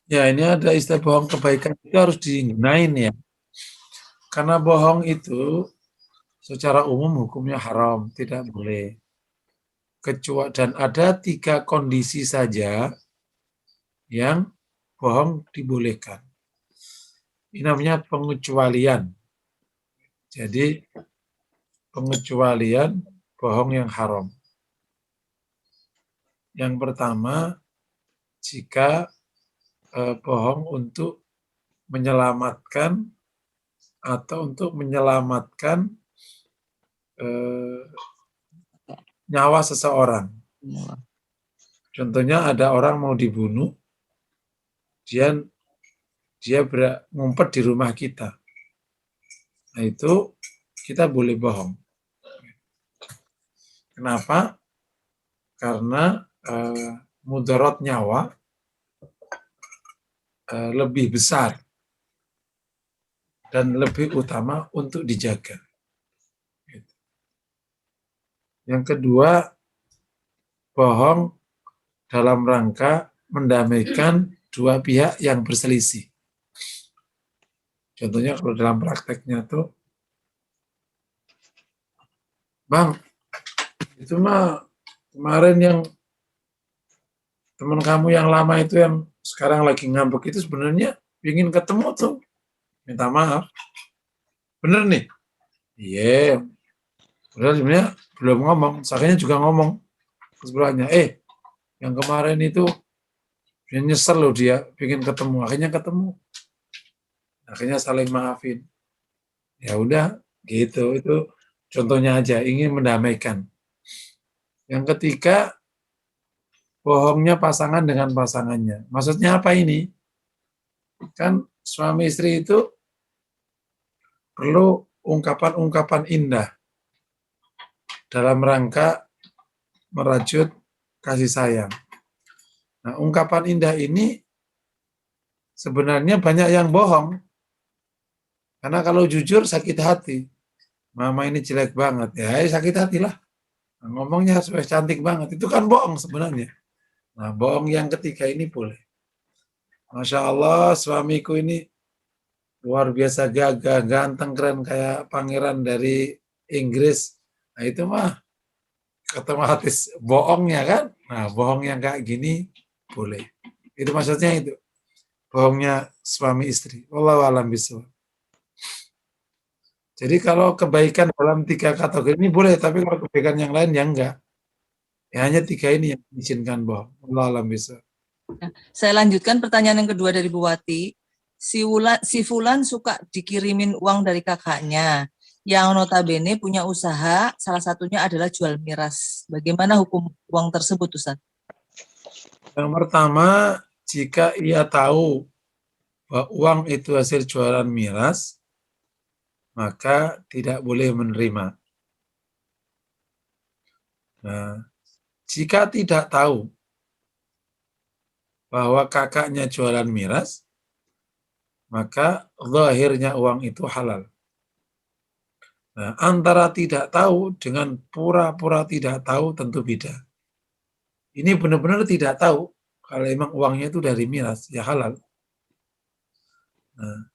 Ya, ini ada istilah bohong kebaikan, itu harus digunain ya. Karena bohong itu secara umum hukumnya haram, tidak boleh. Kecuali, dan ada 3 kondisi saja yang bohong dibolehkan. Ini namanya pengecualian. Jadi pengecualian bohong yang haram. Yang pertama, jika bohong untuk menyelamatkan atau untuk menyelamatkan nyawa seseorang. Contohnya ada orang mau dibunuh, dia ngumpet di rumah kita. Nah, itu kita boleh bohong. Kenapa? Karena mudarat nyawa lebih besar dan lebih utama untuk dijaga. Yang kedua, bohong dalam rangka mendamaikan 2 pihak yang berselisih. Contohnya kalau dalam prakteknya tuh, Bang, itu mah kemarin yang teman kamu yang lama itu yang sekarang lagi ngambek itu sebenarnya ingin ketemu tuh, minta maaf. Bener nih? Iya. Padahal sebenarnya belum ngomong, sakitnya juga ngomong ke sebelahnya, yang kemarin itu dia nyesel loh, dia ingin ketemu, akhirnya saling maafin. Ya udah, gitu, itu contohnya aja, ingin mendamaikan. Yang ketiga, bohongnya pasangan dengan pasangannya. Maksudnya apa ini? Kan suami istri itu perlu ungkapan-ungkapan indah dalam rangka merajut kasih sayang. Nah, ungkapan indah ini sebenarnya banyak yang bohong. Karena kalau jujur sakit hati. Mama ini jelek banget. Ya sakit hati lah. Nah, ngomongnya supaya cantik banget. Itu kan bohong sebenarnya. Nah, bohong yang ketiga ini boleh. Masya Allah, suamiku ini luar biasa gagah, ganteng, keren kayak pangeran dari Inggris. Nah, itu mah otomatis bohongnya kan. Nah, bohong yang kayak gini boleh. Itu maksudnya itu. Bohongnya suami istri. Wallahu a'lam bishawab. Jadi kalau kebaikan dalam 3 kategori ini boleh, tapi kalau kebaikan yang lain ya enggak. Ya hanya 3 ini yang diizinkan bohong. Wallahu a'lam bishawab. Saya lanjutkan pertanyaan yang kedua dari Bu Wati. Si Fulan suka dikirimin uang dari kakaknya yang notabene punya usaha, salah satunya adalah jual miras. Bagaimana hukum uang tersebut, Ustaz? Yang pertama, jika ia tahu bahwa uang itu hasil jualan miras, maka tidak boleh menerima. Nah, jika tidak tahu bahwa kakaknya jualan miras, maka zahirnya uang itu halal. Nah, antara tidak tahu dengan pura-pura tidak tahu tentu beda. Ini benar-benar tidak tahu kalau emang uangnya itu dari miras, ya halal. Nah,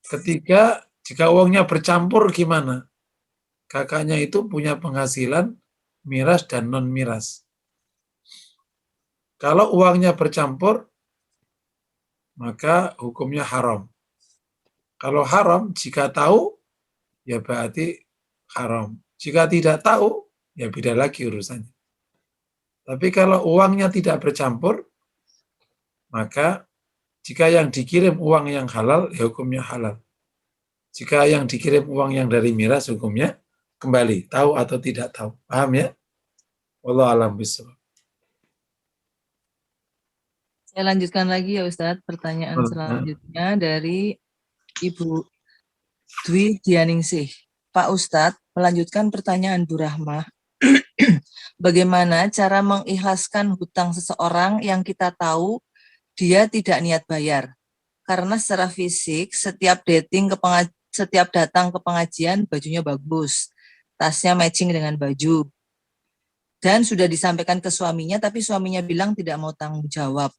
ketiga, jika uangnya bercampur gimana? Kakaknya itu punya penghasilan miras dan non-miras. Kalau uangnya bercampur, maka hukumnya haram. Kalau haram, jika tahu, ya berarti haram. Jika tidak tahu, ya beda lagi urusannya. Tapi kalau uangnya tidak bercampur, maka jika yang dikirim uang yang halal, ya hukumnya halal. Jika yang dikirim uang yang dari miras, hukumnya kembali. Tahu atau tidak tahu. Paham ya? Wallahu a'lam bishawab. Saya lanjutkan lagi ya Ustadz, pertanyaan selanjutnya dari Ibu Dwi Dianingsih. Pak Ustadz, melanjutkan pertanyaan Bu Rahmah. Bagaimana cara mengikhlaskan hutang seseorang yang kita tahu dia tidak niat bayar? Karena secara fisik setiap datang ke pengajian bajunya bagus, tasnya matching dengan baju. Dan sudah disampaikan ke suaminya, tapi suaminya bilang tidak mau tanggung jawab.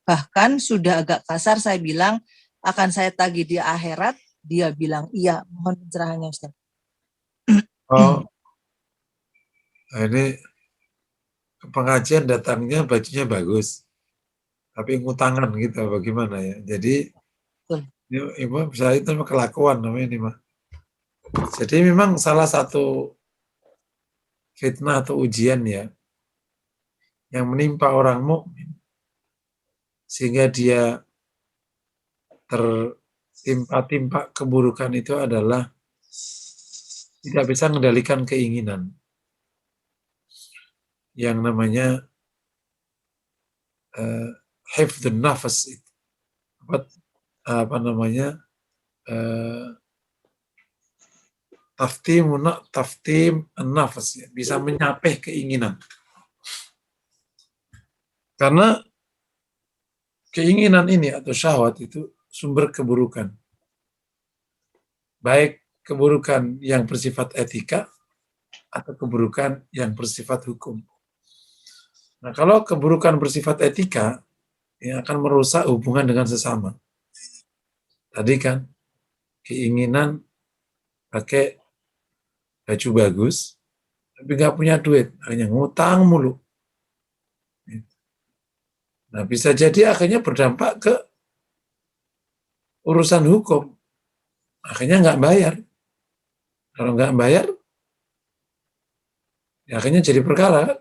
Bahkan sudah agak kasar saya bilang, akan saya tagih di akhirat, dia bilang iya. Mohon pencerahannya Ustaz. Oh, ini ke pengajian datangnya bajunya bagus, tapi ngutangan gitu bagaimana ya. Jadi Ibu bisa itu kelakuan namanya ini mah. Jadi memang salah satu fitnah atau ujian ya yang menimpa orang mukmin sehingga dia tertimpa-timpa keburukan itu adalah tidak bisa mengendalikan keinginan. Yang namanya hifdzun nafas itu. Apa namanya? Taftim nafas ya, bisa menyapih keinginan. Karena keinginan ini atau syahwat itu sumber keburukan. Baik keburukan yang bersifat etika atau keburukan yang bersifat hukum. Nah, kalau keburukan bersifat etika, ya akan merusak hubungan dengan sesama. Tadi kan, keinginan pakai baju bagus, tapi nggak punya duit, hanya ngutang mulu. Nah, bisa jadi akhirnya berdampak ke urusan hukum. Akhirnya nggak bayar. Kalau nggak bayar, ya akhirnya jadi perkara.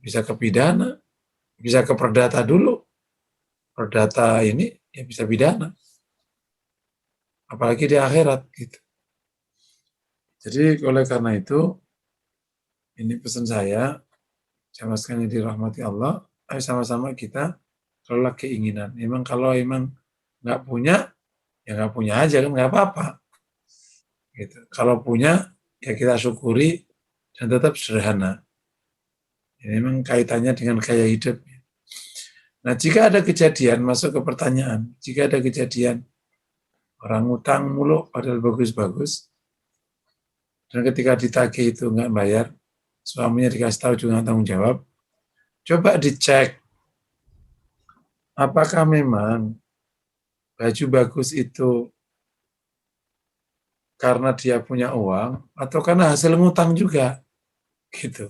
Bisa ke pidana, bisa ke perdata dulu. Perdata ini ya bisa pidana. Apalagi di akhirat gitu. Jadi oleh karena itu, ini pesan saya, sama sekali dirahmati Allah, ayo sama-sama kita kelola keinginan. Emang kalau emang nggak punya, ya nggak punya aja kan nggak apa-apa. Gitu. Kalau punya, ya kita syukuri dan tetap sederhana. Ini memang kaitannya dengan gaya hidup. Nah, jika ada kejadian, masuk ke pertanyaan, jika ada kejadian orang utang mulu padahal bagus-bagus, dan ketika ditagih itu nggak bayar, suaminya dikasih tahu juga nggak tanggung jawab, coba dicek apakah memang baju bagus itu karena dia punya uang atau karena hasil ngutang juga, gitu.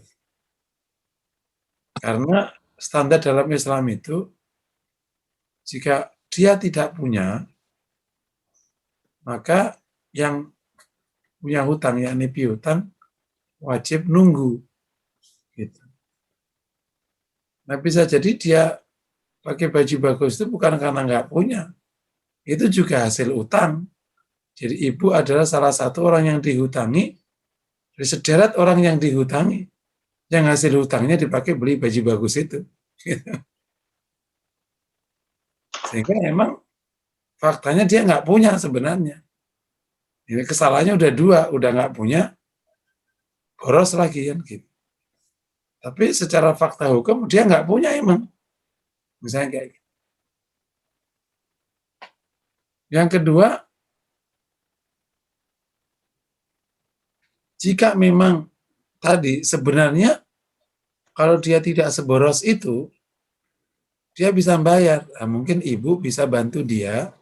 Karena standar dalam Islam itu, jika dia tidak punya, maka yang punya hutang, yakni piutang, wajib nunggu. Gitu. Nah, bisa jadi dia pakai baju bagus itu bukan karena nggak punya, itu juga hasil utang. Jadi ibu adalah salah satu orang yang dihutangi, dari sederet orang yang dihutangi, yang hasil hutangnya dipakai beli baju bagus itu. Sehingga memang faktanya dia nggak punya sebenarnya. Ini kesalahannya udah dua, udah nggak punya, boros lagi kan gitu. Tapi secara fakta hukum dia nggak punya emang. Misalnya kayak gitu. Yang kedua, jika memang tadi sebenarnya kalau dia tidak seboros itu, dia bisa bayar. Nah, mungkin ibu bisa bantu dia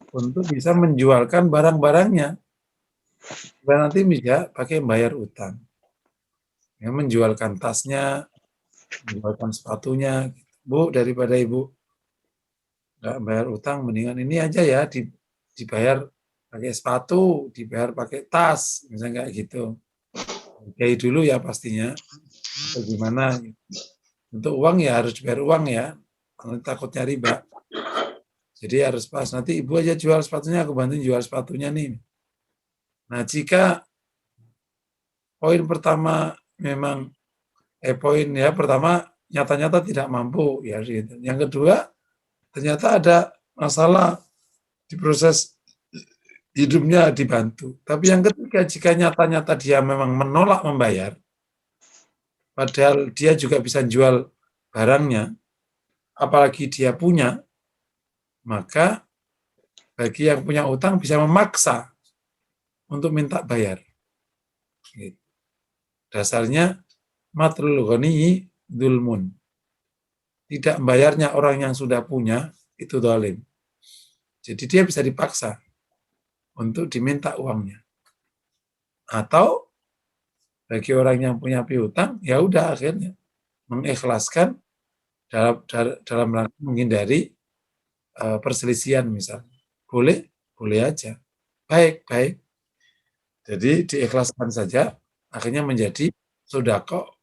untuk bisa menjualkan barang-barangnya. Dan nanti bisa pakai bayar utang. Ya, menjualkan tasnya, menjualkan sepatunya. Bu, daripada ibu nggak bayar utang, mendingan ini aja ya, dibayar pakai sepatu, dibayar pakai tas, misalnya kayak gitu. Kayak dulu ya pastinya, atau gimana. Untuk uang ya harus bayar uang ya, karena takutnya riba. Jadi harus pas, nanti ibu aja jual sepatunya, aku bantu jual sepatunya nih. Nah, jika poin pertama memang, poin ya pertama nyata-nyata tidak mampu, ya gitu. Yang kedua, ternyata ada masalah di proses hidupnya dibantu. Tapi yang ketiga, jika nyata-nyata dia memang menolak membayar, padahal dia juga bisa jual barangnya, apalagi dia punya, maka bagi yang punya utang bisa memaksa untuk minta bayar. Dasarnya matlul ghani dzulmun. Tidak membayarnya orang yang sudah punya itu zalim. Jadi dia bisa dipaksa untuk diminta uangnya. Atau bagi orang yang punya piutang, ya udah akhirnya mengikhlaskan dalam rangka menghindari perselisihan misalnya. Boleh, boleh aja. Baik, baik. Jadi diikhlaskan saja, akhirnya menjadi sodako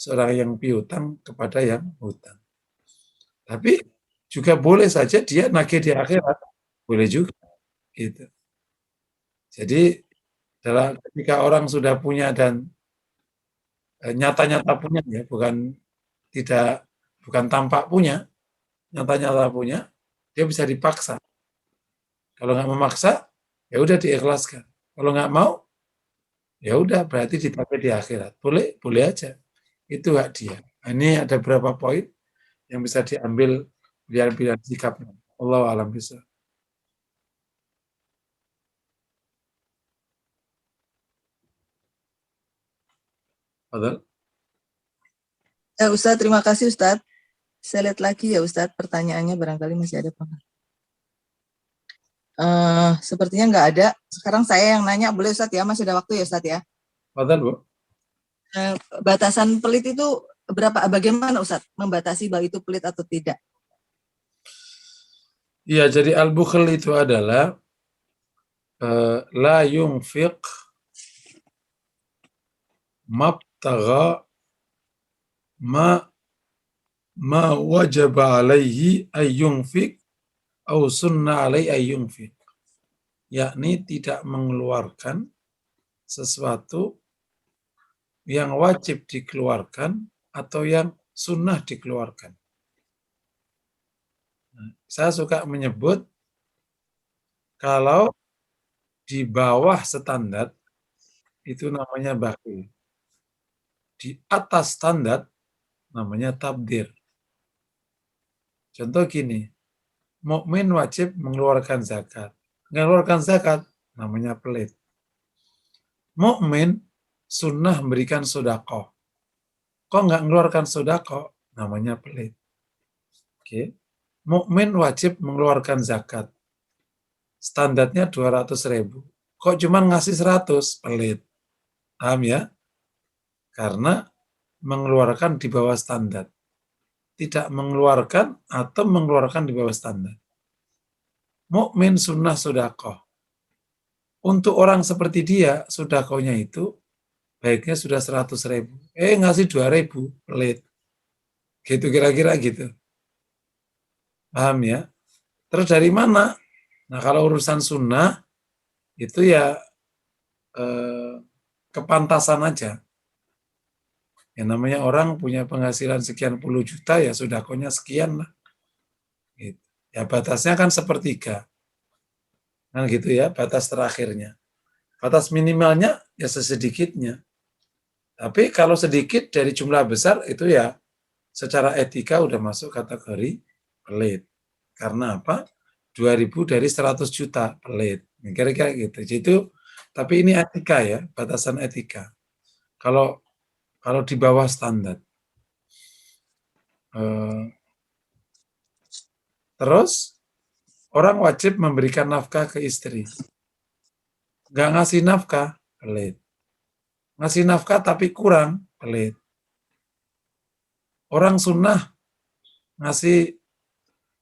seorang yang piutang kepada yang hutang. Tapi juga boleh saja dia nagih di akhirat, boleh juga. Gitu. Jadi ketika orang sudah punya dan nyata-nyata punya ya, bukan tampak punya, nyata-nyata punya, dia bisa dipaksa. Kalau nggak memaksa, ya udah diikhlaskan. Kalau nggak mau, ya udah berarti dipakai di akhirat. Boleh, boleh aja. Itu hak dia. Nah, ini ada beberapa poin yang bisa diambil biar sikapnya. Allah alam bisa. Padahal Ustadz, terima kasih Ustadz. Saya lihat lagi ya Ustadz, pertanyaannya barangkali masih ada. Sepertinya nggak ada. Sekarang saya yang nanya, boleh Ustadz ya? Masih ada waktu ya Ustadz ya? padahal Bu. Batasan pelit itu berapa? Bagaimana Ustadz membatasi bahwa itu pelit atau tidak? Iya, jadi al-bukhl itu adalah la yunfiq mabtagha ma wajaba alaihi ay yunfiq au sunna alaihi ay yunfiq. Yakni tidak mengeluarkan sesuatu yang wajib dikeluarkan atau yang sunnah dikeluarkan. Saya suka menyebut kalau di bawah standar itu namanya bakhil. Di atas standar namanya tabdir. Contoh gini, mukmin wajib mengeluarkan zakat. Mengeluarkan zakat namanya pelit. Mukmin sunnah memberikan sedekah. kok nggak mengeluarkan sedekah, namanya pelit. Oke. Mukmin wajib mengeluarkan zakat. Standarnya 200.000. Kok cuma ngasih 100? Pelit. Paham ya? Karena mengeluarkan di bawah standar. Tidak mengeluarkan atau mengeluarkan di bawah standar. Mukmin sunnah sedekah. Untuk orang seperti dia, sedekahnya itu baiknya sudah 100.000. Ngasih 2.000, pelit. Gitu kira-kira gitu. Paham ya? Terus dari mana? Nah, kalau urusan sunnah, itu ya kepantasan aja. Yang namanya orang punya penghasilan sekian puluh juta, ya sedekahnya sekian lah. Gitu. Ya batasnya kan sepertiga. Kan gitu ya, batas terakhirnya. Batas minimalnya ya sesedikitnya. Tapi kalau sedikit dari jumlah besar, itu ya secara etika udah masuk kategori pelit. Karena apa? 2.000 dari 100 juta, pelit. Kira-kira gitu. Jadi tapi ini etika ya, batasan etika. Kalau di bawah standar. Terus orang wajib memberikan nafkah ke istri. Nggak ngasih nafkah, pelit. Ngasih nafkah tapi kurang, pelit. Orang sunnah ngasih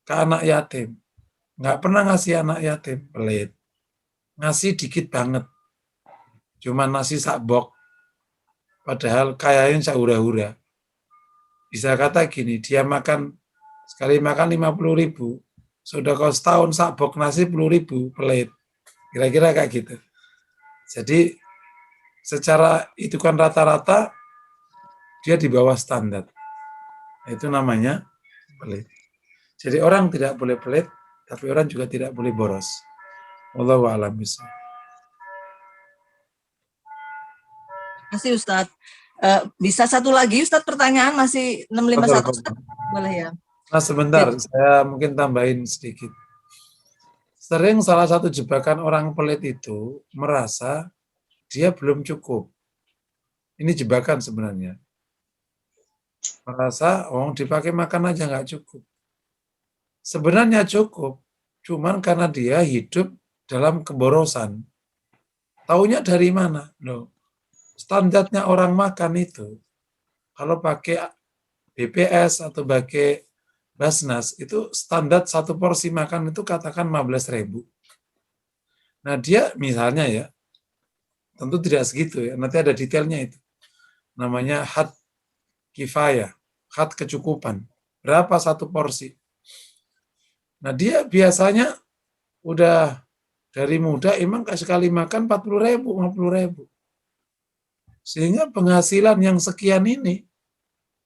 ke anak yatim. Nggak pernah ngasih anak yatim, pelit. Ngasih dikit banget. Cuma nasi sakbok. Padahal kayaknya sahura-hura. Bisa kata gini, dia makan, sekali makan 50.000. Sudah kau setahun sakbok nasi 10.000, pelit. Kira-kira kayak gitu. Jadi secara itu kan rata-rata dia di bawah standar. Itu namanya pelit. Jadi orang tidak boleh pelit, tapi orang juga tidak boleh boros. Wallahu a'lam bishawab. Terima kasih Ustadz. Bisa satu lagi Ustadz, pertanyaan masih 651 Ustadz? Boleh ya? Nah sebentar, saya mungkin tambahin sedikit. Sering salah satu jebakan orang pelit itu merasa dia belum cukup. Ini jebakan sebenarnya. Merasa, dipakai makan aja nggak cukup. Sebenarnya cukup, cuman karena dia hidup dalam keborosan. Taunya dari mana? Loh, standarnya orang makan itu, kalau pakai BPS atau pakai Basnas, itu standar satu porsi makan itu katakan 15.000. Nah dia misalnya ya, tentu tidak segitu ya, nanti ada detailnya itu. Namanya had kifayah, had kecukupan. Berapa satu porsi? Nah dia biasanya udah dari muda emang sekali makan 40.000, 50.000. Sehingga penghasilan yang sekian ini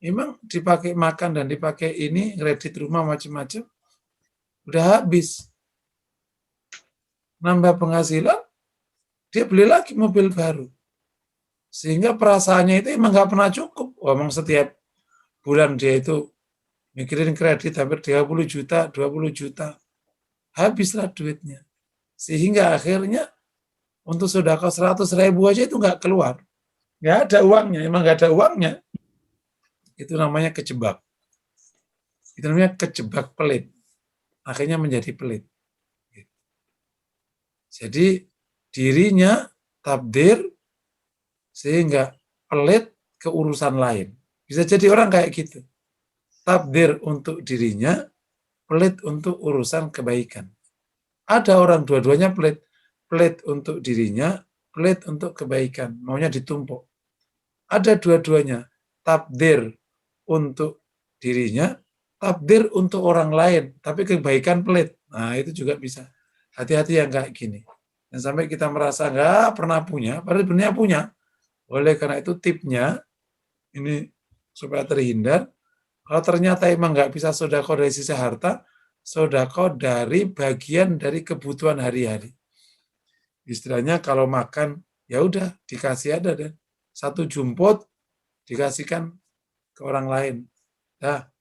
emang dipakai makan dan dipakai ini, kredit rumah macam-macam, udah habis. Nambah penghasilan, dia beli lagi mobil baru. Sehingga perasaannya itu emang nggak pernah cukup. Emang setiap bulan dia itu mikirin kredit hampir 30 juta, 20 juta. Habislah duitnya. Sehingga akhirnya untuk sedekah 100.000 aja itu nggak keluar. Nggak ada uangnya, emang nggak ada uangnya. Itu namanya kejebak. Itu namanya kejebak pelit. Akhirnya menjadi pelit. Jadi dirinya tabdir sehingga pelit ke urusan lain. Bisa jadi orang kayak gitu. Tabdir untuk dirinya, pelit untuk urusan kebaikan. Ada orang dua-duanya pelit. Pelit untuk dirinya, pelit untuk kebaikan. Maunya ditumpuk. Ada dua-duanya. Tabdir untuk dirinya, tabdir untuk orang lain. Tapi kebaikan pelit. Nah itu juga bisa. Hati-hati yang kayak gini. Dan sampai kita merasa nggak pernah punya, padahal sebenarnya punya. Oleh karena itu tipnya, ini supaya terhindar, kalau ternyata emang nggak bisa sedekah dari sisi harta, sedekah dari bagian dari kebutuhan hari-hari. Istilahnya kalau makan, ya udah dikasih ada deh. Satu jumput dikasihkan ke orang lain. Nah,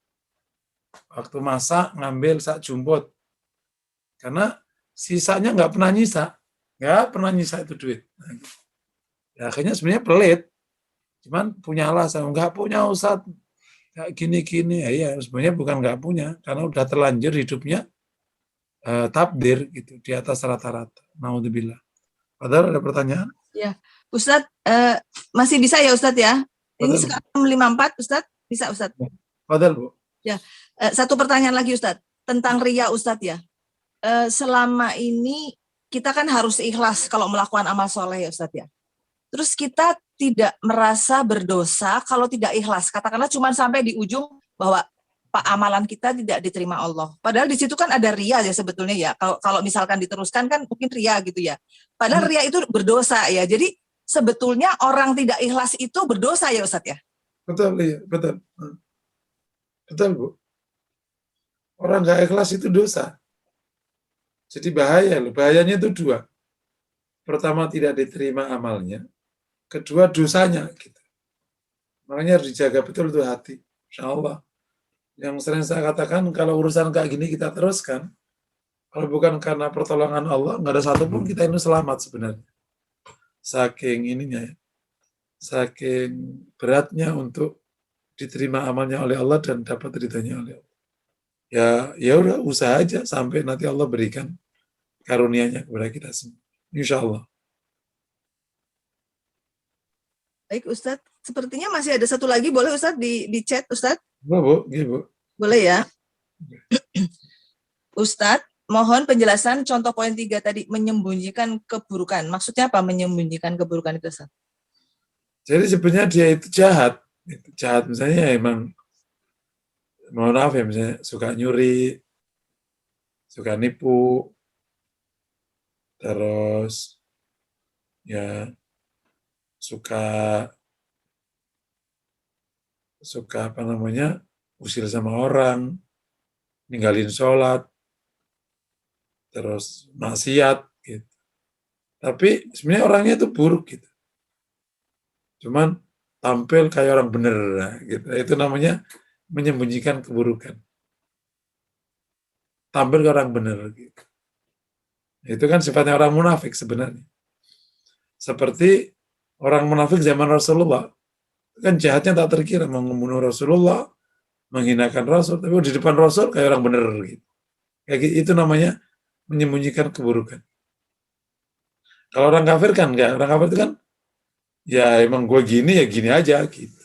waktu masak ngambil sak jumput. Karena sisanya nggak pernah nyisa. Nggak pernah nyisa itu duit. Ya, akhirnya sebenarnya pelit. Cuman punya alasan, nggak punya Ustadz, kayak gini-gini. Ya, sebenarnya bukan nggak punya, karena udah terlanjur hidupnya takdir gitu, di atas rata-rata. Naudzubillah. Padahal ada pertanyaan? Ya, Ustadz, masih bisa ya Ustadz ya? Ini Padahal, sekarang 54 Ustadz, bisa Ustadz? padahal Bu. Ya, satu pertanyaan lagi Ustadz, tentang ria Ustadz ya. Selama ini kita kan harus ikhlas kalau melakukan amal soleh ya Ustadz ya. Terus kita tidak merasa berdosa kalau tidak ikhlas. Katakanlah cuma sampai di ujung bahwa Pak amalan kita tidak diterima Allah. Padahal di situ kan ada ria ya sebetulnya ya. Kalau misalkan diteruskan kan mungkin ria gitu ya. Padahal ria itu berdosa ya. Jadi sebetulnya orang tidak ikhlas itu berdosa ya Ustadz ya. Betul, iya, betul. Betul Bu. Orang nggak ikhlas itu dosa. Jadi bahaya loh. Bahayanya itu dua. Pertama tidak diterima amalnya. Kedua dosanya. Gitu. Makanya harus dijaga betul tuh hati. Insya Allah. Yang sering saya katakan, kalau urusan kayak gini kita teruskan, kalau bukan karena pertolongan Allah, nggak ada satupun kita ini selamat sebenarnya. Saking ininya ya. Saking beratnya untuk diterima amalnya oleh Allah dan dapat ridhonya oleh Allah. Ya udah usaha aja sampai nanti Allah berikan karunia-Nya kepada kita semua. Insya Allah. Baik Ustadz, sepertinya masih ada satu lagi, boleh Ustadz di chat Ustadz? Bu, Bu. Boleh ya. Ustadz, mohon penjelasan contoh poin 3 tadi, menyembunyikan keburukan. Maksudnya apa menyembunyikan keburukan itu Ustadz? Jadi sebenarnya dia itu jahat. Jahat misalnya ya emang, mohon maaf ya, misalnya suka nyuri, suka nipu, terus ya suka apa namanya, usil sama orang, ninggalin sholat, terus maksiat gitu. Tapi sebenarnya orangnya itu buruk gitu. Cuman tampil kayak orang bener gitu. Itu namanya menyembunyikan keburukan. Tampil kayak orang bener gitu. Itu kan sifatnya orang munafik sebenarnya. Seperti orang munafik zaman Rasulullah. Kan jahatnya tak terkira, mau membunuh Rasulullah, menghinakan Rasul, tapi di depan Rasul kayak orang bener gitu. Kayak gitu, itu namanya menyembunyikan keburukan. Kalau orang kafir kan enggak, orang kafir itu kan ya emang gue gini ya gini aja gitu.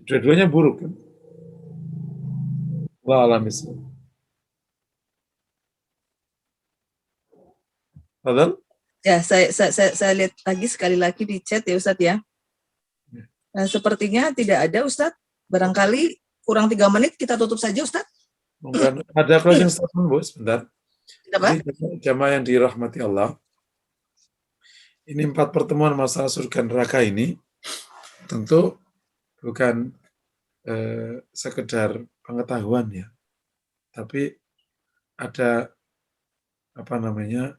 Dua-duanya buruk kan. Wah alamis. Padahal Ya, saya lihat lagi sekali lagi di chat ya Ustadz ya. Nah, sepertinya tidak ada Ustadz. Barangkali kurang 3 menit kita tutup saja Ustadz. bukan ada closing statement Bu, sebentar. Apa? Jadi jamaah yang dirahmati Allah, ini 4 pertemuan masalah surga neraka ini tentu bukan sekedar pengetahuan ya, tapi ada apa namanya,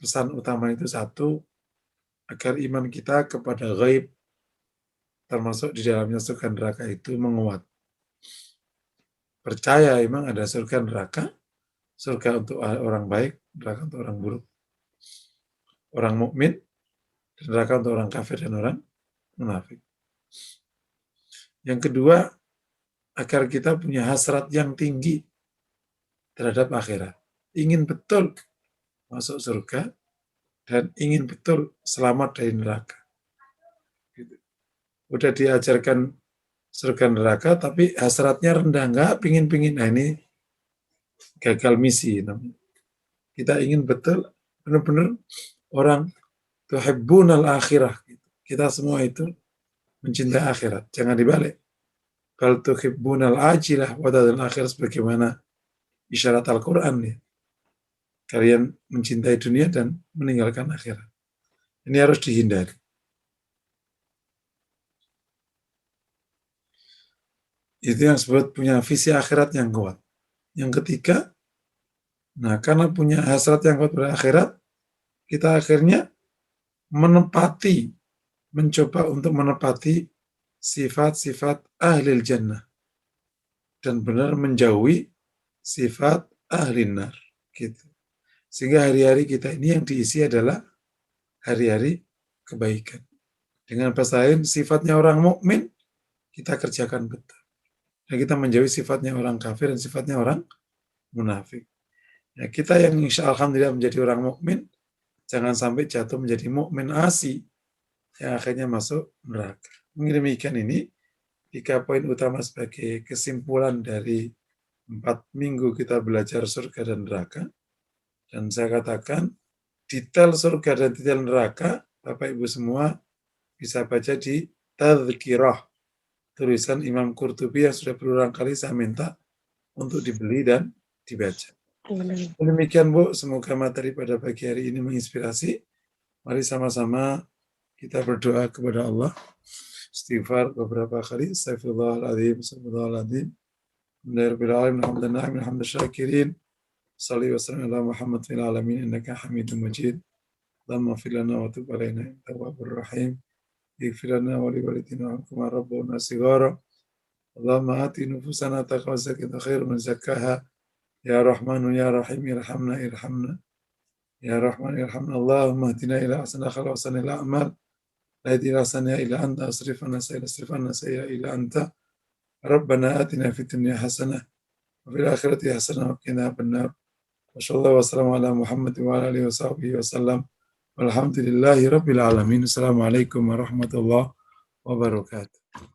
pesan utama itu satu, agar iman kita kepada ghaib termasuk di dalamnya surga neraka itu menguat. Percaya memang ada surga neraka, surga untuk orang baik, neraka untuk orang buruk, orang mukmin, neraka untuk orang kafir dan orang munafik. Yang kedua, agar kita punya hasrat yang tinggi terhadap akhirat. Ingin betul masuk surga dan ingin betul selamat dari neraka. Gitu. Udah diajarkan surga neraka, tapi hasratnya rendah, nggak pingin-pingin. Nah ini gagal misi namanya. Kita ingin betul, benar-benar orang tuhibbunal akhirah. Gitu. Kita semua itu mencintai akhirat. Jangan dibalik. Bal tuhibbunal ajilah wadadul akhirah, sebagaimana isyarat Al-Quran ya. Kalian mencintai dunia dan meninggalkan akhirat. Ini harus dihindari. Itu yang disebut punya visi akhirat yang kuat. Yang ketiga, nah karena punya hasrat yang kuat pada akhirat, kita akhirnya mencoba untuk menepati sifat-sifat ahlil jannah. Dan benar menjauhi sifat ahlin nar. Gitu. Sehingga hari-hari kita ini yang diisi adalah hari-hari kebaikan. Dengan bahasa lain, sifatnya orang mukmin kita kerjakan betul. Dan kita menjauhi sifatnya orang kafir dan sifatnya orang munafik. Ya, kita yang insya Allah alhamdulillah menjadi orang mukmin, jangan sampai jatuh menjadi mukmin asi yang akhirnya masuk neraka. Mungkin demikian ini 3 poin utama sebagai kesimpulan dari 4 minggu kita belajar surga dan neraka. Dan saya katakan detail surga dan detail neraka, Bapak Ibu semua bisa baca di Tadhkirah, tulisan Imam Qurtubi yang sudah berulang kali saya minta untuk dibeli dan dibaca. Demikian Bu, semoga materi pada pagi hari ini menginspirasi. Mari sama-sama kita berdoa kepada Allah. Istighfar beberapa kali. Astaghfirullahaladzim, astaghfirullahaladzim. Alhamdulillah, syakirin. Salli wa sallam ala Muhammad fil alamin innaka Hamidum Majid. Allahumma fir lana wa tub alaina innaka tawwabur rahim. Ighfir lana wa li walidina wa rabbuna sighara. Allahumma ati nufusana taqwa zakata khairu min zakkaha. Ya Rahmanu ya Rahim irhamna irhamna. Ya Rahman irhamna. Allahumma hadina ila ahsana akhlaq wa sanil a'mal. La ila ahsana ila anta asrifana sayya ila anta. Rabbana atina fid dunya hasanah wa fil akhirati hasanah wa qina adzabannar. Wassallallahu wassalamu ala Muhammad wa ala alihi wa sahbihi wasallam. Walhamdulillahi rabbil alamin. Assalamualaikum warahmatullahi wabarakatuh.